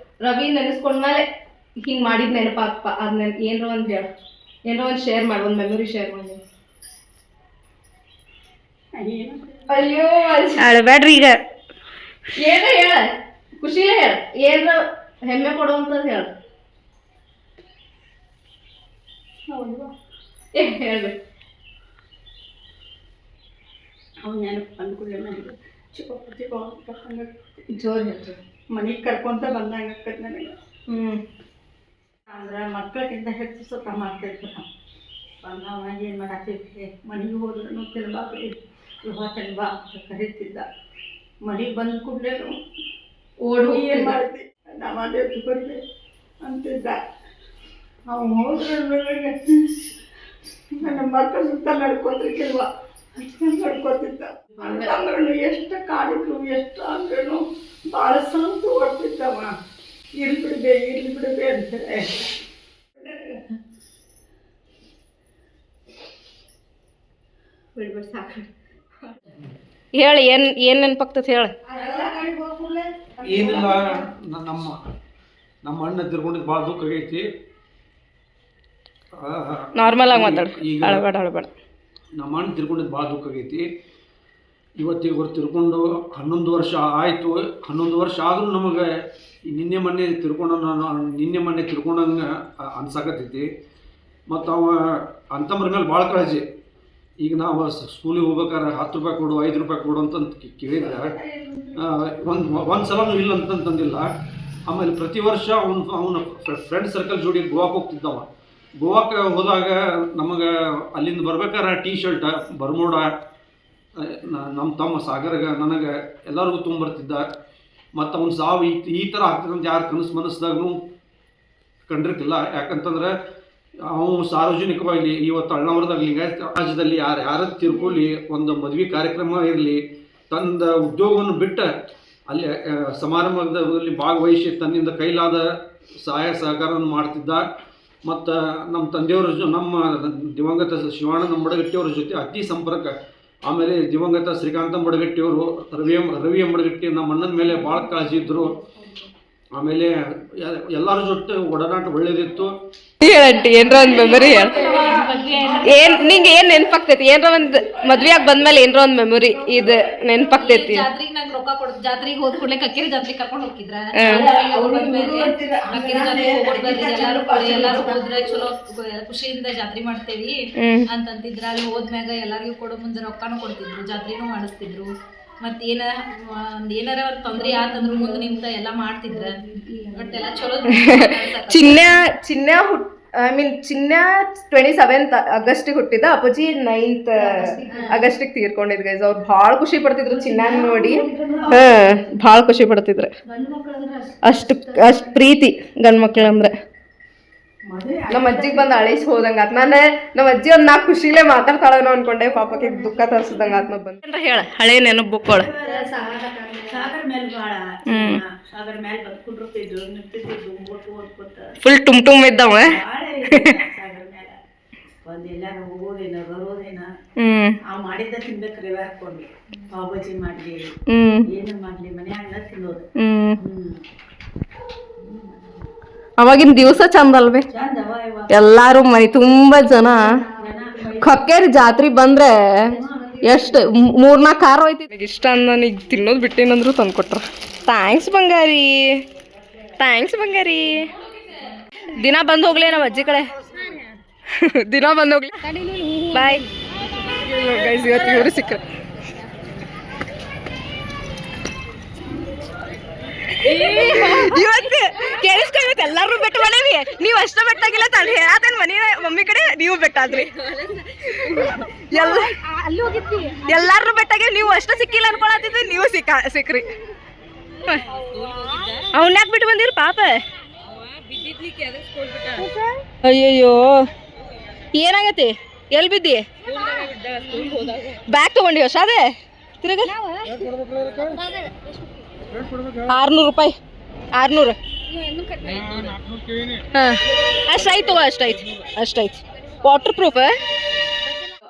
ರವಿ ನೆನೆಸ್ಕೊಂಡ್ಮೇಲೆ ಹಿಂಗ್ ಮಾಡಿದ್ ನೆನಪಾಗ್ಪ ಅದ್ ಏನ್ರ ಒಂದ್ ಹೇಳ, ಏನ್ರ ಒಂದ್ ಶೇರ್ ಮಾಡಿ, ಒಂದ್ ಮೆಮೊರಿ ಶೇರ್ ಮಾಡಿ. ಅಯ್ಯೋ ಅಳಬೇಡ್ರಿ ಈಗ. ಏನ್ರ ಹೇಳ, ಖುಷಿಲೇ ಹೇಳ, ಏನ್ರ ಹೆಮ್ಮೆ ಕೊಡುವಂತದ್ ಹೇಳ. ಹೇಳ್ಬೇಕು. ಅವ್ನು ನೆನಪು ಅಂದ್ಕೊಳ್ಳಿ ನನಗೆ ಚಿಕ್ಕ ಜೋರ್ ಹೇಳ್ರಿ. ಮನೆಗೆ ಕರ್ಕೊಂತ ಬಂದಂಗ ಆಕತ್ ನನಗೆ. ಅಂದ್ರೆ ಮಕ್ಕಳಿಗಿಂತ ಹೆಚ್ಚು ಸುಖ ಮಾಡ್ತೈತಿ ನಾವು. ಬಂದವ ಏನು ಮಾಡಾಕೈತಿ, ಮನೆಗೆ ಹೋದ್ರೂ ತಿನ್ಬಾಕ್ರಿ ವಿವಾಹ ತಿನ್ಬಾ ಅಂತ ಕರೀತಿದ್ದ. ಮನೆಗೆ ಬಂದ ಕೂಡಲೇ ಓಡ್ ಏನು ಮಾಡ್ತಿ ನಾವು ಅದೇ ಬರ್ರಿ ಅಂತಿದ್ದ. ಅವ್ನು ಹೋದ್ರೆ ನನ್ನ ಮಕ್ಕಳ ಸುತ್ತ ನಡ್ಕೋತಿರ್ಕಿಲ್ವ ಅಷ್ಟೇ ನಡ್ಕೋತಿದ್ದ. ಅಂತಂದ್ರೂ ಎಷ್ಟು ಕಾಡಿದ್ರು ಎಷ್ಟು ಅಂದ್ರೂ ಭಾಳ ಸಂತು ಹೊಡ್ತಿದ್ದವ. ಇರ್ಲಿ ಬಿಡಬೇ ಅಂತಾರೆ. ಬಿಡ್ಬಿಡ್ ಸಾಕು. ಹೇಳಿ ಏನ್ ನೆನಪಾಗ್ತೈತಿ ಹೇಳ. ಏನಿಲ್ಲ, ನಮ್ಮ ಅಣ್ಣ ತಿರ್ಕೊಂಡಿದ್ದು ಭಾಳ ದುಃಖ ಆಗೈತಿ. ನಾರ್ಮಲ್ ಆಗಿ ಮಾತಾಡು, ಅಳಬೇಡ ಅಳಬೇಡ. ನಮ್ಮ ಅಣ್ಣ ತಿರ್ಕೊಂಡಿದ್ದು ಭಾಳ ದುಃಖ ಆಗೈತಿ. ಇವತ್ತಿಗೆ ಅವ್ರು ತಿರ್ಕೊಂಡು 11 ವರ್ಷ ಆಯಿತು. 11 ವರ್ಷ ಆದರೂ ನಮಗೆ ನಿನ್ನೆ ಮೊನ್ನೆ ತಿರ್ಕೊಂಡಂಗೆ ಅನ್ಸಾಕತ್ತೈತಿ. ಮತ್ತು ಅವ ಅಂತಂಬ್ರ ಮೇಲೆ ಭಾಳ ಕಾಳಜಿ. ಈಗ ನಾವು ಸ್ಕೂಲಿಗೆ ಹೋಗ್ಬೇಕಾದ್ರೆ 10 ರೂಪಾಯಿ ಕೊಡು 5 ರೂಪಾಯಿ ಕೊಡು ಅಂತಂದು ಕೇಳಿದ್ರೆ ಒಂದು ಸಲನೂ ಇಲ್ಲ ಅಂತಂದಿಲ್ಲ. ಆಮೇಲೆ ಪ್ರತಿ ವರ್ಷ ಅವನ ಫ್ರೆಂಡ್ ಸರ್ಕಲ್ ಜೋಡಿ ಗೋವಾಕ್ಕೆ ಹೋಗ್ತಿದ್ದವ. ಗೋವಾಕ್ಕೆ ಹೋದಾಗ ನಮಗೆ ಅಲ್ಲಿಂದ ಬರ್ಬೇಕಾದ್ರೆ ಟೀ ಶರ್ಟ್ ಬರ್ಮೋಡ ನಮ್ಮ ತಮ್ಮ ಸಾಗರ್ಗೆ ನನಗೆ ಎಲ್ಲರಿಗೂ ತೊಗೊಂಬರ್ತಿದ್ದ. ಮತ್ತು ಅವ್ನು ಸಾವು ಈ ಥರ ಆಗ್ತದಂತ ಯಾರು ಮನಸ್ಸಿದಾಗೂ ಕಂಡಿರ್ತಿಲ್ಲ. ಯಾಕಂತಂದ್ರೆ ಅವನು ಸಾರ್ವಜನಿಕವಾಗಿ ಇವತ್ತು ಅಣ್ಣವ್ರದಾಗ ಲಿಂಗಾಯತ ರಾಜ್ಯದಲ್ಲಿ ಯಾರು ತಿರ್ಕೊಳ್ಳಿ, ಒಂದು ಮದುವೆ ಕಾರ್ಯಕ್ರಮ ಇರಲಿ, ತನ್ನ ಉದ್ಯೋಗವನ್ನು ಬಿಟ್ಟು ಅಲ್ಲಿ ಸಮಾರಂಭದಲ್ಲಿ ಭಾಗವಹಿಸಿ ತನ್ನಿಂದ ಕೈಲಾದ ಸಹಾಯ ಸಹಕಾರವನ್ನು ಮಾಡ್ತಿದ್ದ. ಮತ್ತು ನಮ್ಮ ತಂದೆಯವ್ರ ನಮ್ಮ ದಿವಂಗತ ಶಿವಾನಂದ ಅಂಬಡಗಟ್ಟಿಯವ್ರ ಜೊತೆ ಅತಿ ಸಂಪರ್ಕ. ಆಮೇಲೆ ದಿವಂಗತ ಶ್ರೀಕಾಂತ ಅಂಬಡಗಟ್ಟಿಯವರು, ರವಿ ಅಂಬಡಗಟ್ಟಿ ನಮ್ಮ ಅಣ್ಣನ ಮೇಲೆ ಭಾಳ ಕಾಳಜಿ ಇದ್ದರು. ಆಮೇಲೆ ಎಲ್ಲರ ಜೊತೆ ಒಡನಾಟ ಒಳ್ಳೇದಿತ್ತು. ಹೇಳಂಟಿ ಏನ್ರ ಒಂದು ಮೆಮೊರಿ ಹೇಳ. ನಿಂಗೆ ಏನ್ ನೆನಪಾಗ್ತೈತಿ? ಏನ್ರ ಒಂದು ಮದ್ವೆ ಆಗಿ ಬಂದ್ಮೇಲೆ ಏನ್ರ ಒಂದು ಮೆಮೊರಿ ಇದು ನೆನಪಾಗ್ತೈತಿ? ಜಾತ್ರೆಗೆ ನಂಗೆ ರೊಕ್ಕ ಕೊಡ್, ಜಾತ್ರೆಗೆ ಹೋದ್ ಕೂಡಲೇ ಕಕ್ಕೇರಿ ಜಾತ್ರೆಗೆ ಕರ್ಕೊಂಡು ಹೋಗಿದ್ರ. ಎಲ್ಲಾರು ಹೋದ್ರೆ ಚಲೋ ಖುಷಿಯಿಂದ ಜಾತ್ರೆ ಮಾಡ್ತೇವಿ ಅಂತಂತಿದ್ರ. ಅಲ್ಲಿ ಹೋದ್ಮ್ಯಾಗ ಎಲ್ಲಾರ್ಗೂ ಕೊಡೋ ಮುಂದೆ ರೊಕ್ಕಾನು ಕೊಡ್ತಿದ್ರು, ಜಾತ್ರೆನೂ ಮಾಡಿಸ್ತಿದ್ರು. ಮತ್ ಏನಾರ ತೊಂದ್ರೆ ಆತಂದ್ರು ಮುಂದೆ ನಿಂತ ಎಲ್ಲಾ ಮಾಡ್ತಿದ್ರ. ಬಟ್ ಎಲ್ಲ ಚಲೋ. ಚಿನ್ನ ಚಿನ್ನ 27 ಆಗಸ್ಟಿಗೆ ಹುಟ್ಟಿದ, ಅಪ್ಪಾಜಿ 9th ಆಗಸ್ಟಿಗೆ ತೀರ್ಕೊಂಡಿದ್ ಗೈಸ್. ಅವ್ರು ಭಾಳ ಖುಷಿ ಪಡ್ತಿದ್ರು ಚಿನ್ನ ನೋಡಿ. ಭಾಳ ಖುಷಿ ಪಡ್ತಿದ್ರು. ಅಷ್ಟು ಪ್ರೀತಿ ಗಂಡ್ ಮಕ್ಳಂದ್ರೆ. ನಮ್ಮ ಅಜ್ಜಿಗೆ ಬಂದು ಅಳಿಸಿ ಹೋದಂಗ ಆತ್. ನಾನು ನಮ್ಮ ಅಜ್ಜಿ ಒಂದ್ 4 ಖುಷಿಲೇ ಮಾತಾಡ್ತಾಳನೋ ಅನ್ಕೊಂಡೆ. ಪಾಪಕ್ಕೆ ದುಃಖ ತರಿಸಿದಂಗ ಆತ್. ಬಂದ ಹೇಳ ಹಳೆ ನೆನಪು ಬುಕ್ಕೊಳ. ಸಾಗರ ಮೇಲೆ ಭಾಳ ಅದ್ರ ಮೇಲೆ ಕುಂಡ್ರತಿದ್ರು ನಿಂತಿದ್ದು ಓದ್ಕೋತ ಫುಲ್ ಟುಮ್ ಇದ್ದಾವ. ಭಾಳ ಅದ್ರ ಮೇಲೆ ಒಂದು ಎಲ್ಲಾರ ಹೋಗೋದೇನ ಬರೋದೇನ ಆ ಮಾಡಿದ್ದ ತಿನ್ಬೇಕು ರವೆ ಹಾಕೊಂಡು ಪಾವ್ ಬಜ್ಜಿ ಮಾಡ್ಲಿ ಏನು ಮಾಡ್ಲಿ ಮನ್ಯಾಗ ತಿನ್ನೋದು. ಅವಾಗಿನ ದಿವಸ ಚಂದ ಅಲ್ವೇ, ಚಂದವ ಇವ ಎಲ್ಲಾರು ಮೈ ತುಂಬಾ ಜನ. ಕಕ್ಕೇರಿ ಜಾತ್ರೆ ಬಂದ್ರೆ ಎಷ್ಟು 3-4 ಕಾರ್ ಹೋಯ್ತಿ. ಇಷ್ಟ ನನಗೆ ತಿನ್ನೋದು ಬಿಟ್ಟೇನಂದ್ರು ತಂದ್ಕೊಟ್ರ. ಥ್ಯಾಂಕ್ಸ್ ಬಂಗಾರಿ, ಥ್ಯಾಂಕ್ಸ್ ಬಂಗಾರಿ. ದಿನ ಬಂದು ಹೋಗ್ಲಿ ನಮ್ಮ ಅಜ್ಜಿ ಕಡೆ, ದಿನ ಬಂದು ಹೋಗ್ಲಿ. ಬಾಯ್ ಗೈಸ್, ಇವತ್ತು ಇವರು ಸಿಕ್ಕರು. ಇವತ್ತು ಕೇಳಿಸ್ಕೊ, ಇವತ್ತು ಎಲ್ಲಾರು ಬೆಟ್ಟ ಮಾಡೇವಿ. ನೀವು ಅಷ್ಟ ಬೆಟ್ಟಾಗಿಲ್ಲ ತಾನು ಹೇಳತ್ತೇನೆ ಮನೆ ಮಮ್ಮಿ ಕಡೆ, ನೀವು ಬೆಟ್ಟಾದ್ರಿ. ಎಲ್ಲಾರು ಬೆಟ್ಟಾಗಿ ನೀವು ಅಷ್ಟ ಸಿಕ್ಕಿಲ್ಲ ಅನ್ಕೊಳತ್ತಿದ್ವಿ, ನೀವು ಸಿಕ್ಕ್ರಿ. ಅವನ್ ಯಾಕೆ ಬಿಟ್ಟು ಬಂದಿರಿ ಪಾಪ? ಅಯ್ಯಯ್ಯೋ, ಏನಾಗೈತಿ? ಎಲ್ಲಿ ಬಿದ್ದಿ? ಬ್ಯಾಗ್ ತಗೊಂಡಿ ಹೊಸಾದೆ ತಿರುಗ 600 ರೂಪಾಯಿ. 600. ಹಾಂ, ಅಷ್ಟಾಯ್ತು, ಅಷ್ಟಾಯ್ತು. Water proof.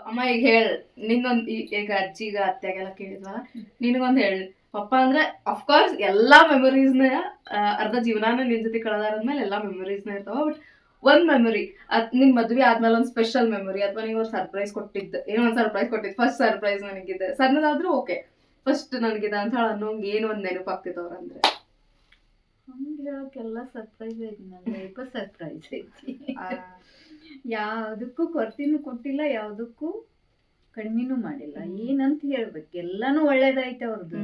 ಅಮ್ಮ ಈಗ ಹೇಳ, ನಿನ್ನೊಂದು ಈಗ ಅಜ್ಜಿಗ ಅತ್ತೆಗೆಲ್ಲ ಕೇಳಿದ್ವಲ್ಲ, ನಿನಗೊಂದು ಹೇಳಿ. ಪಪ್ಪ ಅಂದ್ರೆ ಅಫ್ಕೋರ್ಸ್ ಎಲ್ಲಾ ಮೆಮೊರೀಸ್ನ ಅರ್ಧ ಜೀವನಾನ ನಿನ್ ಜೊತೆ ಕಳೆದಾದ್ಮೇಲೆ ಎಲ್ಲಾ ಮೆಮೊರೀಸ್ನ ಇರ್ತಾವ. ಬಟ್ ಒಂದ್ ಮೆಮೊರಿ, ನಿನ್ ಮದ್ವೆ ಆದ್ಮೇಲೆ ಒಂದ್ ಸ್ಪೆಷಲ್ ಮೆಮೊರಿ, ಅಥವಾ ನೀವು ಒಂದು ಸರ್ಪ್ರೈಸ್ ಕೊಟ್ಟಿದ್ದು, ಏನೋ ಒಂದು ಸರ್ಪ್ರೈಸ್ ಕೊಟ್ಟಿದ್ದು, ಫಸ್ಟ್ ಸರ್ಪ್ರೈಸ್ ನನಗಿದೆ, ಸಣ್ಣದಾದ್ರೂ ಓಕೆ, ಫಸ್ಟ್ ನನಗಿದೆ ಅಂತ ಹೇಳ ಅನ್ನೋಂಗೆ ಏನು ಒಂದು ನೆನಪಾಗ್ತಿತ್ತು ಅವ್ರಂದ್ರೆ. ಹಂಗೆ ಹೇಳೋಕ್ಕೆಲ್ಲ ಸರ್ಪ್ರೈಸ್ ಐತಿ, ನನ್ನ ಲೈಫ್ ಸರ್ಪ್ರೈಸ್ ಐತಿ. ಯಾವುದಕ್ಕೂ ಕೊರತೆನೂ ಕೊಟ್ಟಿಲ್ಲ, ಯಾವುದಕ್ಕೂ ಕಡಿಮೆನೂ ಮಾಡಿಲ್ಲ. ಏನಂತ ಹೇಳ್ಬೇಕು, ಎಲ್ಲಾನು ಒಳ್ಳೇದೈತೆ ಅವ್ರದ್ದು.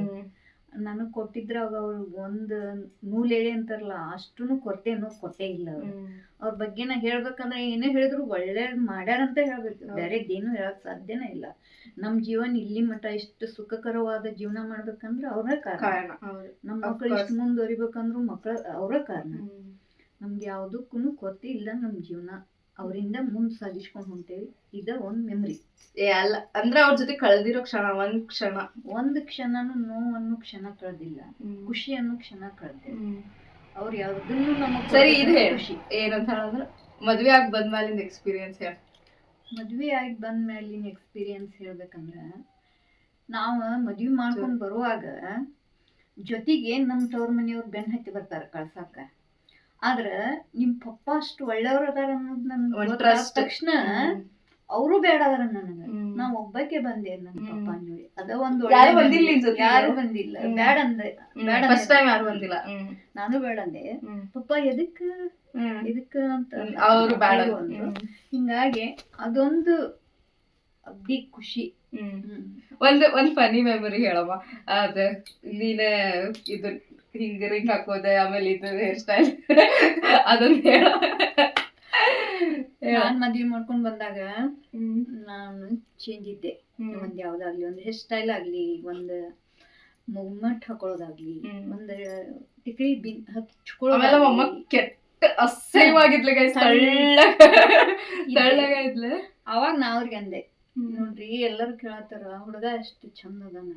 ನನಗೆ ಕೊಟ್ಟಿದ್ರ ಅವ್ರು ಒಂದು ನೂಲೇಳಿ ಅಂತಾರಲ್ಲ, ಅಷ್ಟೂ ಕೊರತೆ ಅನ್ನೋದು ಕೊಟ್ಟೇ ಇಲ್ಲ ಅವ್ರು. ಅವ್ರ ಬಗ್ಗೆ ನಾ ಹೇಳ್ಬೇಕಂದ್ರೆ ಏನೇ ಹೇಳಿದ್ರು ಒಳ್ಳೇದು ಮಾಡ್ಯಾರಂತ ಹೇಳ್ಬೇಕು, ಬೇರೆದೇನು ಹೇಳಕ್ ಸಾಧ್ಯನೇ ಇಲ್ಲ. ನಮ್ಮ ಜೀವನ ಇಲ್ಲಿ ಮಟ್ಟ ಇಷ್ಟು ಸುಖಕರವಾದ ಜೀವನ ಮಾಡ್ಬೇಕಂದ್ರೆ ಅವ್ರ ಕಾರಣ. ನಮ್ಮ ಮಕ್ಕಳು ಇಷ್ಟು ಮುಂದುವರಿಬೇಕಂದ್ರು ಅವರ ಕಾರಣ. ನಮ್ಗೆ ಯಾವುದಕ್ಕೂ ಕೊರತೆ ಇಲ್ಲ, ನಮ್ಮ ಜೀವನ ಅವರಿಂದ ಮುಂದೆ ಸಾಗಿಸ್ಕೊಂಡು ಹೊಂಟೇವಿ. ಇದ ಒಂದು ಮೆಮರಿ. ಅಲ್ಲ ಅಂದ್ರೆ ಅವ್ರ ಜೊತೆ ಕಳೆದಿರೋ ಕ್ಷಣ, ಒಂದು ಕ್ಷಣನೂ ನೋವು ಅನ್ನೋ ಕ್ಷಣ ಕಳೆದಿಲ್ಲ, ಖುಷಿ ಅನ್ನೋ ಕ್ಷಣ ಕಳೆದೆ. ಅವ್ರು ಯಾವ್ದನ್ನು ನಮಗೆ ಸರಿ ಇದು ಖುಷಿ ಏನಂತ ಹೇಳಿದ್ರೆ, ಮದ್ವೆ ಆಗಿ ಬಂದ್ಮೇಲಿಂದ ಎಕ್ಸ್ಪೀರಿಯನ್ಸ್ ಹೇಳಿ. ಮದ್ವೆ ಆಗಿ ಬಂದ್ಮೇಲಿನ ಎಕ್ಸ್ಪೀರಿಯನ್ಸ್ ಹೇಳ್ಬೇಕಂದ್ರ, ನಾವು ಮದ್ವೆ ಮಾಡ್ಕೊಂಡು ಬರುವಾಗ ಜೊತೆಗೆ ನಮ್ಮ ತವ್ರ ಮನೆಯವ್ರು ಬೆನ್ನ ಹತ್ತಿ ಬರ್ತಾರ ಕಳ್ಸಾಕ. ಆದ್ರ ನಿಮ್ ಪಪ್ಪ ಅಷ್ಟು ಒಳ್ಳೆಯವ್ರ ಅದಾರ ಅನ್ನೋದು ನನ್ಗೆ ತಕ್ಷಣ ಅವರು ಬೇಡ ಅದಾರ ನನಗ. ನಾ ಒಬ್ಬಕ್ಕೆ ಬಂದೆ ನನ್ನ ಪಪ್ಪ ನೋಡಿ. ಅದ ಒಂದು ಯಾರು ಬಂದಿಲ್ಲ, ಬೇಡ ಅಂದೆ. ಫಸ್ಟ್ ಟೈಮ್ ಯಾರು ಬಂದಿಲ್ಲ, ನಾನು ಬೇಡ ಅಂದೆ. ಪಪ್ಪ ಎದಕ್ಕ ಅಂತ ಅವರು ಬೇಡ ಅಂದ್ರು. ಹಿಂಗಾಗಿ ಅದೊಂದು ಅಗ್ದಿ ಖುಷಿ. ಒಂದ್ ಫನಿ ಮೆಮೊರಿ ಹೇಳಮ್ಮ. ಅದ ನೀನ ಇದು ಹಿಂಗ ರಿಂಗ್ ಹಾಕೋದೆ, ಆಮೇಲೆ ಇದು ಹೇರ್ ಸ್ಟೈಲ್, ಅದನ್ನ ಹೇಳ. ನಾನ್ ಮದ್ವೆ ಮಾಡ್ಕೊಂಡ್ ಬಂದಾಗ ನಾನು ಚೇಂಜ್ ಇದ್ದೆ. ಒಂದ್ ಯಾವ್ದಾಗ್ಲಿ, ಒಂದ್ ಹೇರ್ ಸ್ಟೈಲ್ ಆಗ್ಲಿ, ಒಂದ್ ಮುಗ್ಮಟ್ ಹಾಕೊಳ್ಳೋದಾಗ್ಲಿ, ಒಂದ್ ಟಿಕ್ರಿ ಹಚ್ಕೊಳ್ಳೋದಾಗ್ಲಿ. ಕೆಟ್ಟ ಅಸಹ್ಯವಾಗಿದ್ಲ, ತಳ್ಳಗಾಯ್ದ್ಲ. ಅವಾಗ ನಾ ಅವ್ರಿಗೆ ಅಂದೆ, ನೋಡ್ರಿ ಎಲ್ಲರೂ ಕೇಳತ್ತಾರ ಹುಡುಗ ಎಷ್ಟು ಚಂದ ಅದಾನ,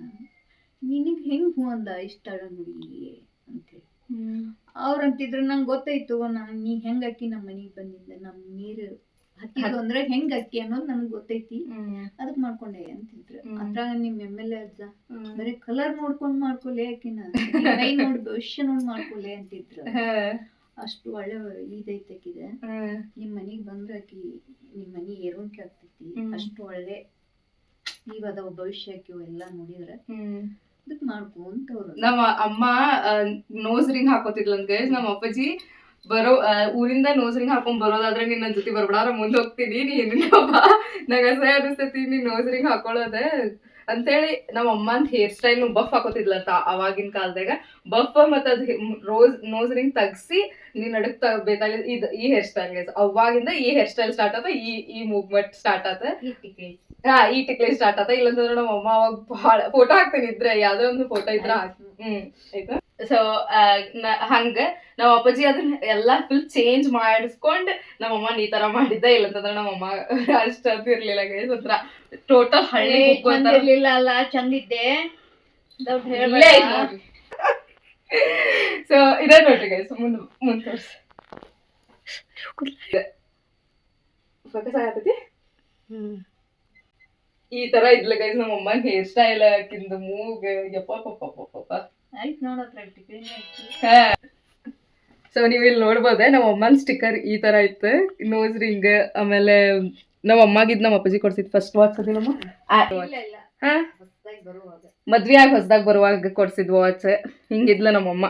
ನಿನಗ್ ಹೆಂಗ್ ಹೂ ಅಂದ ಇಷ್ಟ ಹುಡುಗಿ ಅಂತೇಳಿ. ಅವ್ರಂತಿದ್ರು ನಂಗೆ ಗೊತ್ತಾಯ್ತು, ನೀ ಹೆಂಗ್ ಅಕ್ಕಿ ನಮ್ಮ ಮನೆಗೆ ಬಂದಿದ್ದೆ, ನಮ್ ನೀರು ಹತ್ತಿದ್ದು ಅಂದ್ರೆ ಹೆಂಗ್ ಅಕ್ಕಿ ಅನ್ನೋದು ನನಗ್ ಗೊತ್ತೈತಿ, ಅದಕ್ ಮಾಡ್ಕೊಂಡೆ ಅಂತಿದ್ರು. ಅದ್ರಾಗ ನಿಮ್ MLA ಅಜ್ಜ ಬರೀ ಕಲರ್ ನೋಡ್ಕೊಂಡ್ ಮಾಡ್ಕೊಲೆ ಅಕ್ಕಿನ, ಕೈ ನೋಡಿ ಭವಿಷ್ಯ ನೋಡ್ ಮಾಡ್ಕೊಲೆ ಅಂತಿದ್ರು. ಅಷ್ಟು ಒಳ್ಳೆ ಇದೈತೆ ಅಕ್ಕಿದೆ. ನಿಮ್ ಮನಿಗ್ ಬಂದ್ರ ಅಕ್ಕಿ ನಿಮ್ ಮನಿ ಏರೋಣಿಕೆ ಆಗ್ತೈತಿ. ಅಷ್ಟು ಒಳ್ಳೆ ಈಗದ ಭವಿಷ್ಯ ಅಕ್ಕಿ ಎಲ್ಲ ನೋಡಿದ್ರ ಅದಕ್ ಮಾಡ್ಕೊಂತವ್ರು. ನಮ್ಮ ಅಮ್ಮ ನೋಸ್ ರಿಂಗ್ ಹಾಕೋತಿದ್ಲಂತ. ನಮ್ಮ ಅಪ್ಪಾಜಿ ಬರೋ ಊರಿಂದ ನೋಸ್ ರಿಂಗ್ ಹಾಕೊಂಡ್ ಬರೋದಾದ್ರೆ ನಿನ್ನ ಜೊತೆ ಬರ್ಬಿಡಾರ, ಮುಂದೆ ಹೋಗ್ತೀನಿ, ನೀನಿಲ್ಲಪ್ಪ ನಂಗೆ ಅಸಹ್ಯ ಅನಿಸ್ತೈತಿ ನೀನ್ ನೋಸ್ ರಿಂಗ್ ಹಾಕೊಳ್ಳೋದೆ ಅಂತೇಳಿ ನಮ್ಮ ಅಮ್ಮ ಅಂತ ಹೇರ್ ಸ್ಟೈಲ್ ಬಫ್ ಹಾಕೋತಿದ್ಲಂತ ಅವಾಗಿನ ಕಾಲದಾಗ. ಬಫ್ ಮತ್ತೆ ಅದು ನೋಸ್ ರಿಂಗ್ ತಗ್ಸಿ ನೀನ್ ನಡಕ್ ಬೇತಾಲಿ ಈ ಹೇರ್ ಸ್ಟೈಲ್. ಅವಾಗಿಂದ ಈ ಹೇರ್ ಸ್ಟೈಲ್ ಸ್ಟಾರ್ಟ್ ಆತ, ಈ ಮೂವ್ಮೆಂಟ್ ಸ್ಟಾರ್ಟ್ ಆತ, ಈ ಟಿಕ್ಲಿ ಸ್ಟಾರ್ಟ್ ಆತ. ಇಲ್ಲಂತಂದ್ರೆ ನಮ್ಮ ಅಮ್ಮ ಅವಾಗ ಬಹಳ ಫೋಟೋ ಹಾಕ್ತೀನಿ ಇದ್ರೆ, ಯಾವ್ದೋ ಒಂದು ಫೋಟೋ ಇದ್ರ ಆಯ್ತಾ. ಸೊ ಹಂಗ ನಮ್ಮ ಅಪ್ಪಾಜಿ ಅದನ್ನ ಎಲ್ಲಾ ಫುಲ್ ಚೇಂಜ್ ಮಾಡಿಸ್ಕೊಂಡ್ ನಮ್ಮಮ್ಮ ಈ ತರ ಮಾಡಿದ್ದ. ಇಲ್ಲಂತಂದ್ರೆ ನಮ್ಮಮ್ಮ ಅಷ್ಟೊಂದು ಇರ್ಲಿಲ್ಲ ಗೈಸ್, ಒಂಥರ ಟೋಟಲ್ ಹಳ್ಳಿ ಇರ್ಲಿಲ್ಲ ಅಲ್ಲ, ಚಂದಿದ್ದೆ. ಸೊ ಇದೇ ನೋಡ್ರಿ ಗೈಸ್, ಮುಂದೆ ತೋರಿಸಿ ಫೋಕಸ್ ಆಗತೈತಿ. ಈ ತರ ಇದ್ಲ ಗೈಸ್ ನಮ್ಮ ಅಮ್ಮನ ಹೇರ್ ಸ್ಟೈಲ್, ಆಕಿಂದ ಮೂಗ್, ಯಪ್ಪ. ಆಯ್ತು ನೋಡತ್ರ ಸೊ ನೀವು ಇಲ್ಲಿ ನೋಡ್ಬೋದೆ ನಮ್ಮ ಅಮ್ಮನ ಸ್ಟಿಕ್ಕರ್ ಈ ತರ ಇತ್ತು, ನೋಸ್ ರಿಂಗ್. ಆಮೇಲೆ ನಮ್ಮ ಅಮ್ಮಾಗಿದ್ ನಮ್ಮ ಅಪ್ಪಾಜಿ ಕೊಡ್ಸಿದ್ ಫಸ್ಟ್ ವಾಚ್ ಅದಿ ನಮ್ಮ ಮದ್ವೆ ಆಗಿ ಹೊಸದಾಗ ಬರುವಾಗ ಕೊಡ್ಸಿದ್ ವಾಚ್. ಹಿಂಗಿದ್ಲ ನಮ್ಮಮ್ಮ.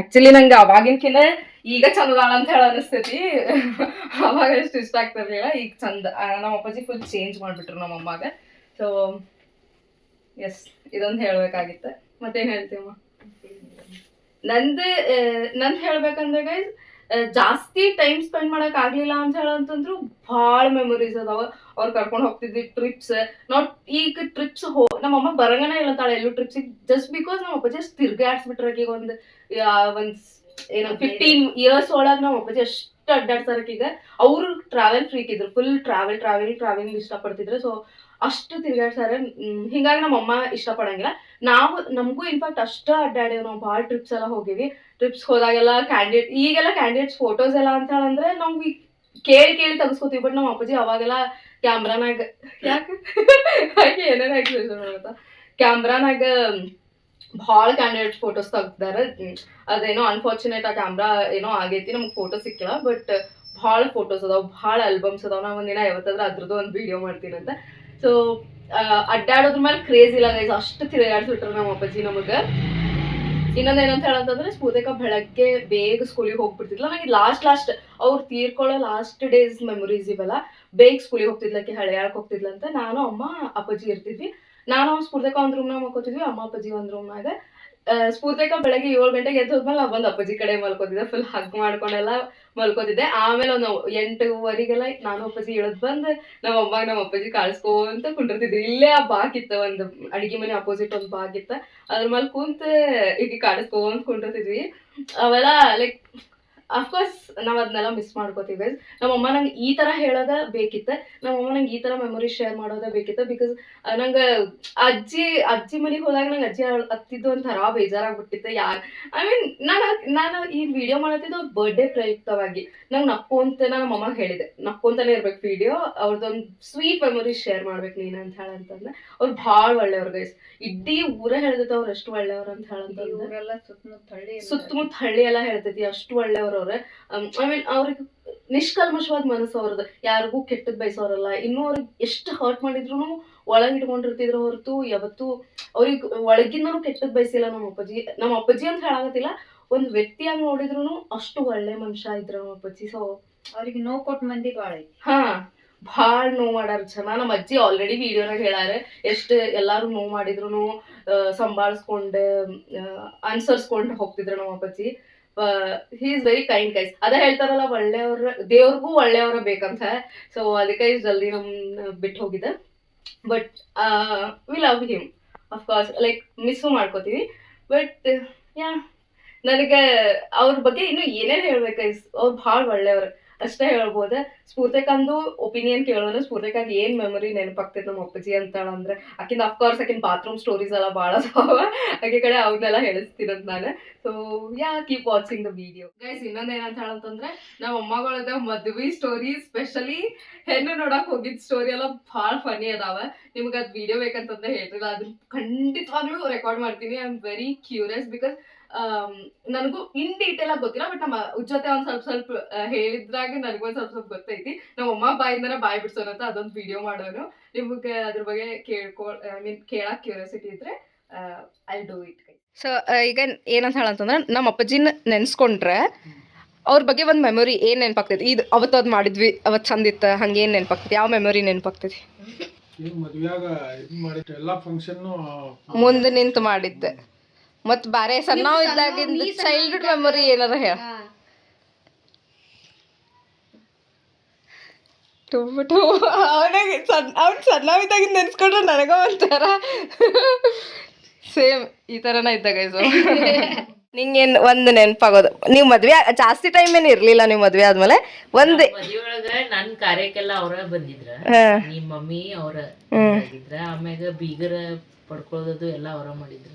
ಆಕ್ಚುಲಿ ನಂಗೆ ಅವಾಗಿನ್ಕಿನ ಈಗ ಚಂದದಾಳ ಅಂತ ಹೇಳ ಅನಿಸ್ತೈತಿ. ಅವಾಗ ಎಷ್ಟು ಇಷ್ಟ ಆಗ್ತಿರ್ಲಿಲ್ಲ, ಈಗ ಚಂದ. ನಮ್ಮ ಅಪ್ಪಾಜಿ ಫುಲ್ ಚೇಂಜ್ ಮಾಡ್ಬಿಟ್ರು ನಮ್ಮ ಅಮ್ಮಾಗ. ಸೊ ಎಸ್, ಇದೊಂದು ಹೇಳ್ಬೇಕಾಗಿತ್ತು. ಮತ್ತೇನ್ ಹೇಳ್ತೀವಮ್ಮ? ನಂದು ಹೇಳ್ಬೇಕಂದ್ರೆ ಗೈಸ್, ಜಾಸ್ತಿ ಟೈಮ್ ಸ್ಪೆಂಡ್ ಮಾಡಕ್ ಆಗ್ಲಿಲ್ಲ ಅಂತ ಹೇಳಂತಂದ್ರು ಭಾಳ ಮೆಮೊರೀಸ್ ಅದಾವ. ಅವ್ರು ಕರ್ಕೊಂಡು ಹೋಗ್ತಿದ್ವಿ ಟ್ರಿಪ್ಸ್. ನಾಟ್ ಈಗ ಟ್ರಿಪ್ಸ್ ನಮ್ಮ ಅಮ್ಮ ಬರಂಗನೇ ಇಲ್ಲಂತಾಳೆ ಎಲ್ಲೂ ಟ್ರಿಪ್ಸಿಗೆ, ಜಸ್ಟ್ ಬಿಕಾಸ್ ನಮ್ಮ ಅಪ್ಪಾಜಿ ಅಷ್ಟು ತಿರ್ಗಾಡ್ಸ್ಬಿಟ್ರಕೀಗ ಒಂದು ಏನೋ 15 years ಒಳಗೆ ನಮ್ಮ ಅಪ್ಪಾಜಿ ಅಷ್ಟು ಅಡ್ಡಾಡ್ಸಾರಕೀಗ. ಅವರು ಟ್ರಾವೆಲ್ ಫ್ರೀಕ್ ಇದ್ರು, ಫುಲ್ ಟ್ರಾವೆಲಿಂಗ್ ಇಷ್ಟಪಡ್ತಿದ್ರು. ಸೊ ಅಷ್ಟು ತಿರ್ಗಾಡ್ಸಾರ. ಹಿಂಗಾಗಿ ನಮ್ಮ ಅಮ್ಮ ಇಷ್ಟಪಡಂಗಿಲ್ಲ. ನಮಗೂ ಇನ್ಫ್ಯಾಕ್ಟ್ ಅಷ್ಟ ಅಡ್ಡಾಡೇವ್ ನಾವು, ಭಾಳ ಟ್ರಿಪ್ಸ್ ಎಲ್ಲ ಹೋಗಿವಿ. ಟ್ರಿಪ್ಸ್ ಹೋದಾಗೆಲ್ಲ ಈಗೆಲ್ಲ ಕ್ಯಾಂಡಿಡೇಟ್ಸ್ ಫೋಟೋಸ್ ಎಲ್ಲ ಅಂತ ಹೇಳಂದ್ರೆ ನಾವು ಕೇಳಿ ತೆಗೆಸ್ಕೋತೀವಿ. ಬಟ್ ನಮ್ಮ ಅಪ್ಪಾಜಿ ಅವಾಗೆಲ್ಲ ಕ್ಯಾಮ್ರಾನಾಗ ಯಾಕೆ ಏನೇನು ಎಕ್ಸ್ಪ್ರೆಷನ್ ಮಾಡುತ್ತಾ, ಕ್ಯಾಮ್ರಾನಾಗ ಭಾಳ ಕ್ಯಾಂಡಿಡೇಟ್ಸ್ ಫೋಟೋಸ್ ತೆಗ್ದಾರ. ಅದೇನೋ ಅನ್ಫಾರ್ಚುನೇಟ್, ಆ ಕ್ಯಾಮ್ರಾ ಏನೋ ಆಗೈತಿ, ನಮ್ಗೆ ಫೋಟೋ ಸಿಕ್ಕಿಲ್ಲ. ಬಟ್ ಭಾಳ ಫೋಟೋಸ್ ಅದಾವ, ಭಾಳ ಆಲ್ಬಮ್ಸ್ ಅದಾವ. ನಾ ಒಂದಿನ ಯಾವತ್ತಾದ್ರೆ ಅದ್ರದ್ದು ಒಂದು ವಿಡಿಯೋ ಮಾಡ್ತೀನಿ ಅಂತ. ಸೊ ಅಡ್ಡಾಡೋದ್ರ ಮೇಲೆ ಕ್ರೇಜ್ ಇಲ್ಲ ಗೈಸ್, ಅಷ್ಟು ತಿರುಗಾಡ್ಸ್ಬಿಟ್ರು ನಮ್ಮ ಅಪ್ಪಾಜಿ ನಮಗೆ. ಇನ್ನೊಂದೇನಂತ ಹೇಳಂತಂದ್ರೆ ಸ್ಫೂರ್ತಿಕ ಬೆಳಗ್ಗೆ ಬೇಗ ಸ್ಕೂಲಿಗೆ ಹೋಗ್ಬಿಡ್ತಿದ್ಲ. ನನಗೆ ಲಾಸ್ಟ್ ಅವ್ರು ತೀರ್ಕೊಳ್ಳೋ ಲಾಸ್ಟ್ ಡೇಸ್ ಮೆಮೊರೀಸ್ ಇವೆಲ್ಲ. ಬೇಗ ಸ್ಕೂಲಿಗೆ ಹೋಗ್ತಿದ್ಲಕ್ಕೆ, ಹಳೆಯಾಳಕ್ಕೆ ಹೋಗ್ತಿದ್ಲಂತ. ನಾನು ಅಮ್ಮ ಅಪ್ಪಾಜಿ ಇರ್ತಿದ್ವಿ. ನಾನು ಸ್ಫೂರ್ತಿಕ ಒಂದು ರೂಮ್ನಾಗ ಮಲ್ಕೋತಿದ್ವಿ, ಅಮ್ಮ ಅಪ್ಪಾಜಿ ಒಂದು ರೂಮ್ನಾಗ. ಸ್ಫೂರ್ತಿಕ ಬೆಳಗ್ಗೆ 7 ಗಂಟೆಗೆ ಎದ್ದು ಹೋದ್ಮೇಲೆ ನಾವು ಬಂದು ಅಪ್ಪಾಜಿ ಕಡೆ ಮಲ್ಕೋತಿದ್ದೆ, ಫುಲ್ ಹಗ್ ಮಾಡ್ಕೊಂಡೆಲ್ಲ ಮಲ್ಕೋತಿದ್ದೆ. ಆಮೇಲೆ ಒಂದು 8:15 ನಾನು ಅಪ್ಪಾಜಿ ಇಳದ್ ಬಂದು ನಮ್ಮ ಅಮ್ಮ ನಮ್ಮ ಅಪ್ಪಾಜಿ ಕಾಳಿಸ್ಕೊಂತ ಕುಂಡಿರ್ತಿದ್ವಿ. ಇಲ್ಲೇ ಆ ಬಾಗಿತ್ತ, ಒಂದು ಅಡಿಗೆ ಮನೆ ಅಪೋಸಿಟ್ ಒಂದು ಬಾಗಿತ್ತ, ಅದ್ರ ಮೇಲೆ ಕುಂತ ಈಗ ಕಾಡಿಸ್ಕೊಂತ ಕುಂಡಿರ್ತಿದ್ವಿ. ಅವೆಲ್ಲ ಲೈಕ್ ಅಫ್ಕೋರ್ಸ್ ನಾವು ಅದನ್ನೆಲ್ಲ ಮಿಸ್ ಮಾಡ್ಕೋತೀವಿ ಗೈಸ್. ನಮ್ಮಮ್ಮ ನಂಗೆ ಈ ಥರ ಹೇಳೋದ ಬೇಕಿತ್ತು, ನಮ್ಮಮ್ಮ ನಂಗೆ ಈ ಥರ ಮೆಮೊರಿ ಶೇರ್ ಮಾಡೋದ ಬೇಕಿತ್ತು. ಬಿಕಾಸ್ ನಂಗೆ ಅಜ್ಜಿ ಮನೆಗೆ ಹೋದಾಗ ನಂಗೆ ಅಜ್ಜಿ ಹತ್ತಿದ್ದು ಒಂಥರ ಬೇಜಾರಾಗ್ಬಿಟ್ಟಿತ್ತು. ಐ ಮೀನ್ ನಾನು ಈ ವಿಡಿಯೋ ಮಾಡತ್ತಿದ್ದು ಅವ್ರ ಬರ್ಡೇ ಪ್ರಯುಕ್ತವಾಗಿ. ನಂಗೆ ನಾನು ನಮ್ಮಮ್ಮಗೆ ಹೇಳಿದೆ, ನಕ್ಕೊಂತಾನೆ ಇರ್ಬೇಕು ವಿಡಿಯೋ, ಅವ್ರದ್ದೊಂದು ಸ್ವೀಟ್ ಮೆಮೊರಿ ಶೇರ್ ಮಾಡ್ಬೇಕು ನೀನು ಅಂತ ಹೇಳಂತಂದ್ರೆ. ಅವ್ರು ಭಾಳ ಒಳ್ಳೆಯವ್ರು ಗೈಸ್, ಇಡೀ ಊರೇ ಹೇಳ್ತೈತೆ ಅವ್ರು ಎಷ್ಟು ಒಳ್ಳೆಯವ್ರು ಅಂತ ಹೇಳಂತಂದ್ರೆ. ಸುತ್ತಮುತ್ತ ಹಳ್ಳಿ ಎಲ್ಲ ಹೇಳ್ತೈತಿ ಅಷ್ಟು ಒಳ್ಳೆಯವ್ರು ಅವ್ರೆ. ಐ ಮೀನ್ ಅವ್ರಿಗೆ ನಿಷ್ಕಲ್ಮಶವಾದ ಮನಸ್ಸು ಅವ್ರದ್ದು, ಯಾರಿಗೂ ಕೆಟ್ಟದ್ ಬಯಸೋರಲ್ಲ. ಇನ್ನೂ ಅವ್ರಿಗೆ ಎಷ್ಟು ಹರ್ಟ್ ಮಾಡಿದ್ರು ಒಳಗಿಟ್ಕೊಂಡಿರ್ತಿದ್ರು ಹೊರತು ಯಾವತ್ತೂ ಅವ್ರಿಗೆ ಒಳಗಿಂದನೂ ಕೆಟ್ಟದ್ ಬಯಸಿಲ್ಲ ನಮ್ಮ ಅಪ್ಪಾಜಿ ಅಂತ ಹೇಳಾಗತ್ತಿಲ್ಲ, ಒಂದು ವ್ಯಕ್ತಿಯಾಗಿ ನೋಡಿದ್ರು ಅಷ್ಟು ಒಳ್ಳೆ ಮನುಷ್ಯ ಇದ್ರು ನಮ್ಮ ಅಪ್ಪಾಜಿ. ಸೊ ಅವ್ರಿಗೆ ನೋವು ಕೊಟ್ಟು ಮಂದಿ ಭಾಳ ಐತಿ. ಭಾಳ ನೋವು ಮಾಡ್ಯಾರ ಜನ. ನಮ್ಮ ಅಜ್ಜಿ ಆಲ್ರೆಡಿ ವಿಡಿಯೋನಾಗ ಹೇಳಾರ, ಎಷ್ಟು ಎಲ್ಲಾರು ನೋವು ಮಾಡಿದ್ರು ಸಂಭಾಳಿಸ್ಕೊಂಡು ಅನ್ಸರ್ಸ್ಕೊಂಡು ಹೋಗ್ತಿದ್ರು ನಮ್ಮ ಅಪ್ಪಾಜಿ. He is very kind guys. ಅದೇ ಹೇಳ್ತಾರಲ್ಲ, ಒಳ್ಳೆಯವ್ರ ದೇವ್ರಿಗೂ ಒಳ್ಳೆಯವರ ಬೇಕಂತ. ಸೊ ಅದಕ್ಕೆ ಜಲ್ದಿ ನಮ್ಮನ್ನ ಬಿಟ್ಟು ಹೋಗಿದ್ದೆ. But we love him of course, like miss ಮಾಡ್ಕೋತೀವಿ. ಬಟ್ ನನಗೆ ಅವ್ರ ಬಗ್ಗೆ ಇನ್ನೂ ಏನೇನು ಹೇಳ್ಬೇಕು ಗೈಸ್, ಅವ್ರು ಭಾಳ ಒಳ್ಳೆಯವ್ರು ಅಷ್ಟೇ ಹೇಳ್ಬೋದು. ಸ್ಫೂರ್ತಿಕಂದು ಒಪಿನಿಯನ್ ಕೇಳೋಣ, ಸ್ಫೂರ್ತಿಕಾಗಿ ಏನ್ ಮೆಮೊರಿ ನೆನಪಾಗ್ತೈತೆ ನಮ್ಮ ಅಪ್ಪಾಜಿ ಅಂತಾಳಂದ್ರೆ, ಆಕಿಂದ ಅಫ್ಕೋರ್ಸ್ ಆಕಿನ ಬಾತ್ರೂಮ್ ಸ್ಟೋರೀಸ್ ಎಲ್ಲ ಭಾಳ ಅದಾವ, ಆಕೆ ಕಡೆ ಅವ್ರನ್ನೆಲ್ಲ ಹೇಳಿಸ್ತೀನಂತ ನಾನು. So keep watching the video guys. ಇನ್ನೊಂದೇನಂತ ಹೇಳಂತಂದ್ರೆ, ನಮ್ಮ ಅಮ್ಮಗಳದ ಮದುವೆ ಸ್ಟೋರಿ, ಸ್ಪೆಷಲಿ ಹೆಣ್ಣು ನೋಡಕ್ ಹೋಗಿದ್ ಸ್ಟೋರಿ ಎಲ್ಲ ಭಾಳ ಫನಿ ಅದಾವ. ನಿಮ್ಗೆ ಅದು ವಿಡಿಯೋ ಬೇಕಂತಂದ್ರೆ ಹೇಳ್ರಿಲ್ಲ, ಅದನ್ನ ಖಂಡಿತವಾಗ್ಲೂ ರೆಕಾರ್ಡ್ ಮಾಡ್ತೀನಿ. I am very curious because ನನಗೂ ಇನ್ ಡೀಟೇಲ್ ಆಗಿ ಗೊತ್ತಿಲ್ಲ. ಬಟ್ ನಮ್ಮ ಜೊತೆ ಒಂದ್ ಸ್ವಲ್ಪ ಹೇಳಿದ್ರಾಗ ನನಗೊಂದು ಸ್ವಲ್ಪ ಗೊತ್ತೈತಿ. ನಮ್ಮ ಅಮ್ಮ ಬಾಯಿಂದನೇ ಬಾಯ್ ಬಿಡ್ಸೋನಂತ ಅದೊಂದು ವಿಡಿಯೋ ಮಾಡೋನು. ನಿಮ್ಗೆ ಅದ್ರ ಬಗ್ಗೆ ಕೇಳಕ್ ಕ್ಯೂರಿಯಾಸಿಟಿ ಇದ್ರೆ ಐ ಡೂ ಇಟ್. ಸೊ ಈಗ ಏನಂತ ಹೇಳಂತಂದ್ರೆ, ನಮ್ಮ ಅಪ್ಪಾಜಿನ ನೆನ್ಸ್ಕೊಂಡ್ರೆ ಅವ್ರ ಬಗ್ಗೆ ಒಂದು ಮೆಮೊರಿ ಏನು ನೆನಪಾಗ್ತೈತಿ? ಇದು ಅವತ್ತು ಅದು ಮಾಡಿದ್ವಿ, ಅವತ್ತು ಚಂದಿತ್ತು, ಹಂಗೇನು ನೆನಪಾಗ್ತೈತಿ? ಯಾವ ಮೆಮೊರಿ ನೆನಪಾಗ್ತೈತಿ? ಮದುವೆಯಾಗ ಇದು ಮಾಡಿಟ್ಟು ಎಲ್ಲ ಫಂಕ್ಷನ್ನು ಮುಂದೆ ನಿಂತು ಮಾಡಿದ್ದೆ. ಮತ್ತು ಬಾರೆ ಸಣ್ಣ ಇದ್ದಾಗಿಂದ ಚೈಲ್ಡ್ಹುಡ್ ಮೆಮೊರಿ ಏನಾರ ಹೇಳ. ಅವ್ನು ಸಣ್ಣವಿದ್ದಾಗಿಂದ ನೆನ್ಸ್ಕೊಂಡ್ರೆ ನನಗ ಒಂಥರ ಸೇಮ್ ಈ ಥರನ ಇದ್ದಾಗ ಇದು. ನಿಂಗೇನು ಒಂದು ನೆನಪಾಗೋದು, ನೀವು ಮದ್ವೆ ಜಾಸ್ತಿ ಟೈಮ್ ಏನು ಇರಲಿಲ್ಲ, ನೀವು ಮದ್ವೆ ಆದ್ಮೇಲೆ ಒಂದು ಮದ್ವೆಯೊಳಗ ನನ್ ಕಾರ್ಯಕ್ಕೆಲ್ಲ ಅವ್ರ ಬಂದಿದ್ರ, ನಿಮ್ ಮಮ್ಮಿ ಅವ್ರ ಆಗಿದ್ರ, ಆಮ್ಯಾಗ ಬೀಗರ ಪಡ್ಕೊಳ್ಳೋದು ಎಲ್ಲ ಅವ್ರ ಮಾಡಿದ್ರು.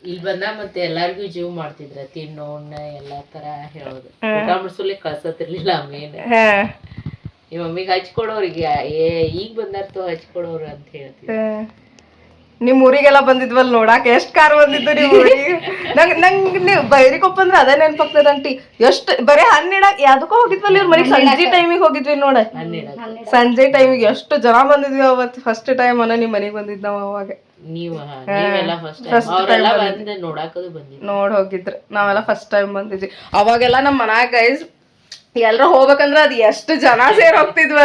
ಇಲ್ಲಿ ಬಂದ ಮತ್ತೆ ಎಲ್ಲಾರ್ಗು ಜೀವ ಮಾಡ್ತಿದ್ರ ತಿನ್ನು ಉಣ್ಣ ಎಲ್ಲಾ ತರ ಹೇಳೋದು ಊಟ ಮಾಡಿಸ್ಲಿ ಕಳ್ಸತಿರ್ಲಿಲ್ಲ ಮೇನ್ ನಿಮ್ಮ ಮಮ್ಮಿಗೆ ಹಚ್ಕೊಡೋರಿಗೆ ಈಗ ಬಂದಾರ್ತು ಹಚ್ಕೊಡೋರು ಅಂತ ಹೇಳ್ತಿದ್ರು. ನಿಮ್ ಊರಿಗೆಲ್ಲ ಬಂದಿದ್ವಲ್ ನೋಡಾಕ ಎಷ್ಟ್ ಕಾರ್ ಬಂದಿದ್ದು ನಿಮ್ ಊರಿಗೆ. ನಂಗ್ ನೀವು ಬೈರಿಕೊಪ್ಪ ಅಂದ್ರೆ ಅದೇ ನೆನ್ಪಾಗ್ತದ ಅಂಟಿ. ಎಷ್ಟ್ ಬರೀ ಹಣ್ಣಿಡಕ್ ಯಾವ್ದಕ್ಕೋ ಹೋಗಿದ್ವಲ್ಲ ಇವ್ರ ಮನೆಗೆ ಸಂಜೆ ಟೈಮಿಗೆ ಹೋಗಿದ್ವಿ ನೋಡ. ಸಂಜೆ ಟೈಮಿಗೆ ಎಷ್ಟು ಜನ ಬಂದಿದ್ವಿ ಅವತ್ತು. ಫಸ್ಟ್ ಟೈಮ್ ನಿಮ್ ಮನೆಗೆ ಬಂದಿದ್ ನಾವ್ ಅವಾಗ. ನೀವೆಲ್ಲ ಫಸ್ಟ್ ಅವರೆಲ್ಲ ಬಂದು ನೋಡಾಕದು ಬಂದಿದ್ರು. ನೋಡ್ ಹೋಗಿದ್ರು ನಾವೆಲ್ಲ ಫಸ್ಟ್ ಟೈಮ್ ಬಂದಿದ್ವಿ. ಅವಾಗೆಲ್ಲ ನಮ್ ಮನ್ಯಾಗ ಗೈಸ್ ಎಲ್ರ ಹೋಗ್ಬೇಕಂದ್ರ ಅದ್ ಎಷ್ಟು ಜನ ಸೇರಿ ಹೋಗ್ತಿದ್ವಿ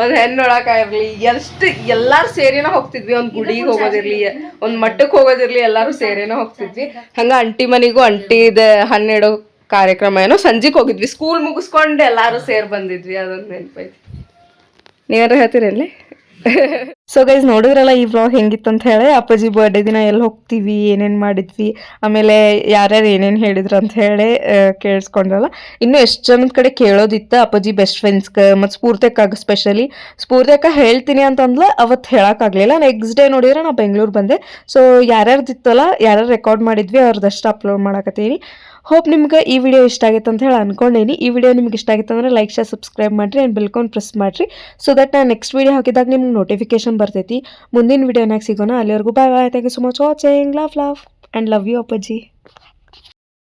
ಒಂದ್ ಹೆಣ್ ನೋಡಾಕಿರ್ಲಿ ಎಷ್ಟು ಎಲ್ಲಾರು ಸೇರಿನ ಹೋಗ್ತಿದ್ವಿ. ಒಂದ್ ಗುಡಿಗೆ ಹೋಗೋದಿರ್ಲಿ ಒಂದ್ ಮಟ್ಟಕ್ ಹೋಗೋದಿರ್ಲಿ ಎಲ್ಲಾರು ಸೇರಿನ ಹೋಗ್ತಿದ್ವಿ. ಹಂಗ ಅಂಟಿ ಮನಿಗೂ ಅಂಟಿದ ಹನ್ನೆರಡು ಕಾರ್ಯಕ್ರಮ ಏನೋ ಸಂಜೆಗ್ ಹೋಗಿದ್ವಿ. ಸ್ಕೂಲ್ ಮುಗಿಸ್ಕೊಂಡು ಎಲ್ಲಾರು ಸೇರ್ ಬಂದಿದ್ವಿ. ಅದೊಂದು ನೆನಪೈತಿ. ನೀವ್ಯಾರು ಹೇಳ್ತೀರೇನ್ಲಿ? ಸೊ ಗೈಸ್ ನೋಡಿದ್ರಲ್ಲ ಈ ವ್ಲಾಗ್ ಹೆಂಗಿತ್ತು ಅಂತ ಹೇಳಿ. ಅಪ್ಪಾಜಿ ಬರ್ಡೇ ದಿನ ಎಲ್ಲಿ ಹೋಗ್ತೀವಿ, ಏನೇನು ಮಾಡಿದ್ವಿ, ಆಮೇಲೆ ಯಾರ್ಯಾರು ಏನೇನು ಹೇಳಿದ್ರು ಅಂತ ಹೇಳಿ ಕೇಳಿಸ್ಕೊಂಡ್ರಲ್ಲ. ಇನ್ನೂ ಎಷ್ಟು ಜನದ ಕಡೆ ಕೇಳೋದಿತ್ತು ಅಪ್ಪಾಜಿ ಬೆಸ್ಟ್ ಫ್ರೆಂಡ್ಸ್ಗೆ ಮತ್ತು ಸ್ಫೂರ್ತಿಕಾಗ ಸ್ಪೆಷಲಿ. ಸ್ಫೂರ್ತಿಕ ಹೇಳ್ತೀನಿ ಅಂತಂದ್ಲ ಅವತ್ತು ಹೇಳೋಕ್ಕಾಗಲಿಲ್ಲ. ನೆಕ್ಸ್ಟ್ ಡೇ ನೋಡಿದ್ರೆ ನಾ ಬೆಂಗ್ಳೂರು ಬಂದೆ. ಸೊ ಯಾರ್ಯಾರ್ದಿತ್ತಲ್ಲ ಯಾರ್ಯಾರು ರೆಕಾರ್ಡ್ ಮಾಡಿದ್ವಿ ಅವ್ರದ್ದಷ್ಟು ಅಪ್ಲೋಡ್ ಮಾಡಕತ್ತೀನಿ. ಹೋಪ್ ನಿಮ್ಗೆ ಈ ವಿಡಿಯೋ ಇಷ್ಟ ಆಗಿತ್ತು ಅಂತ ಹೇಳಿ ಅನ್ಕೊಂಡೇನಿ. ಈ ವಿಡಿಯೋ ನಿಮ್ಗೆ ಇಷ್ಟ ಆಗಿತ್ತು ಅಂದರೆ ಲೈಕ್ ಶೇರ್ ಸಬ್ಸ್ಕ್ರೈಬ್ ಮಾಡಿರಿ ಆ್ಯಂಡ್ ಬೆಲ್ಕೋನ್ ಪ್ರೆಸ್ ಮಾಡಿರಿ. ಸೊ ದಟ್ ನಾನು ನೆಕ್ಸ್ಟ್ ವಿಡಿಯೋ ಹಾಕಿದಾಗ ನಿಮ್ಗೆ ನೋಟಿಫಿಕೇಶನ್ ಬರ್ತೈತಿ. ಮುಂದಿನ ವಿಡಿಯೋನಾಗ ಸಿಗೋಣ. ಅಲ್ಲಿವರೆಗೂ bye bye. Thank you so much watching. Love and love you ಅಪ್ಪಾಜಿ.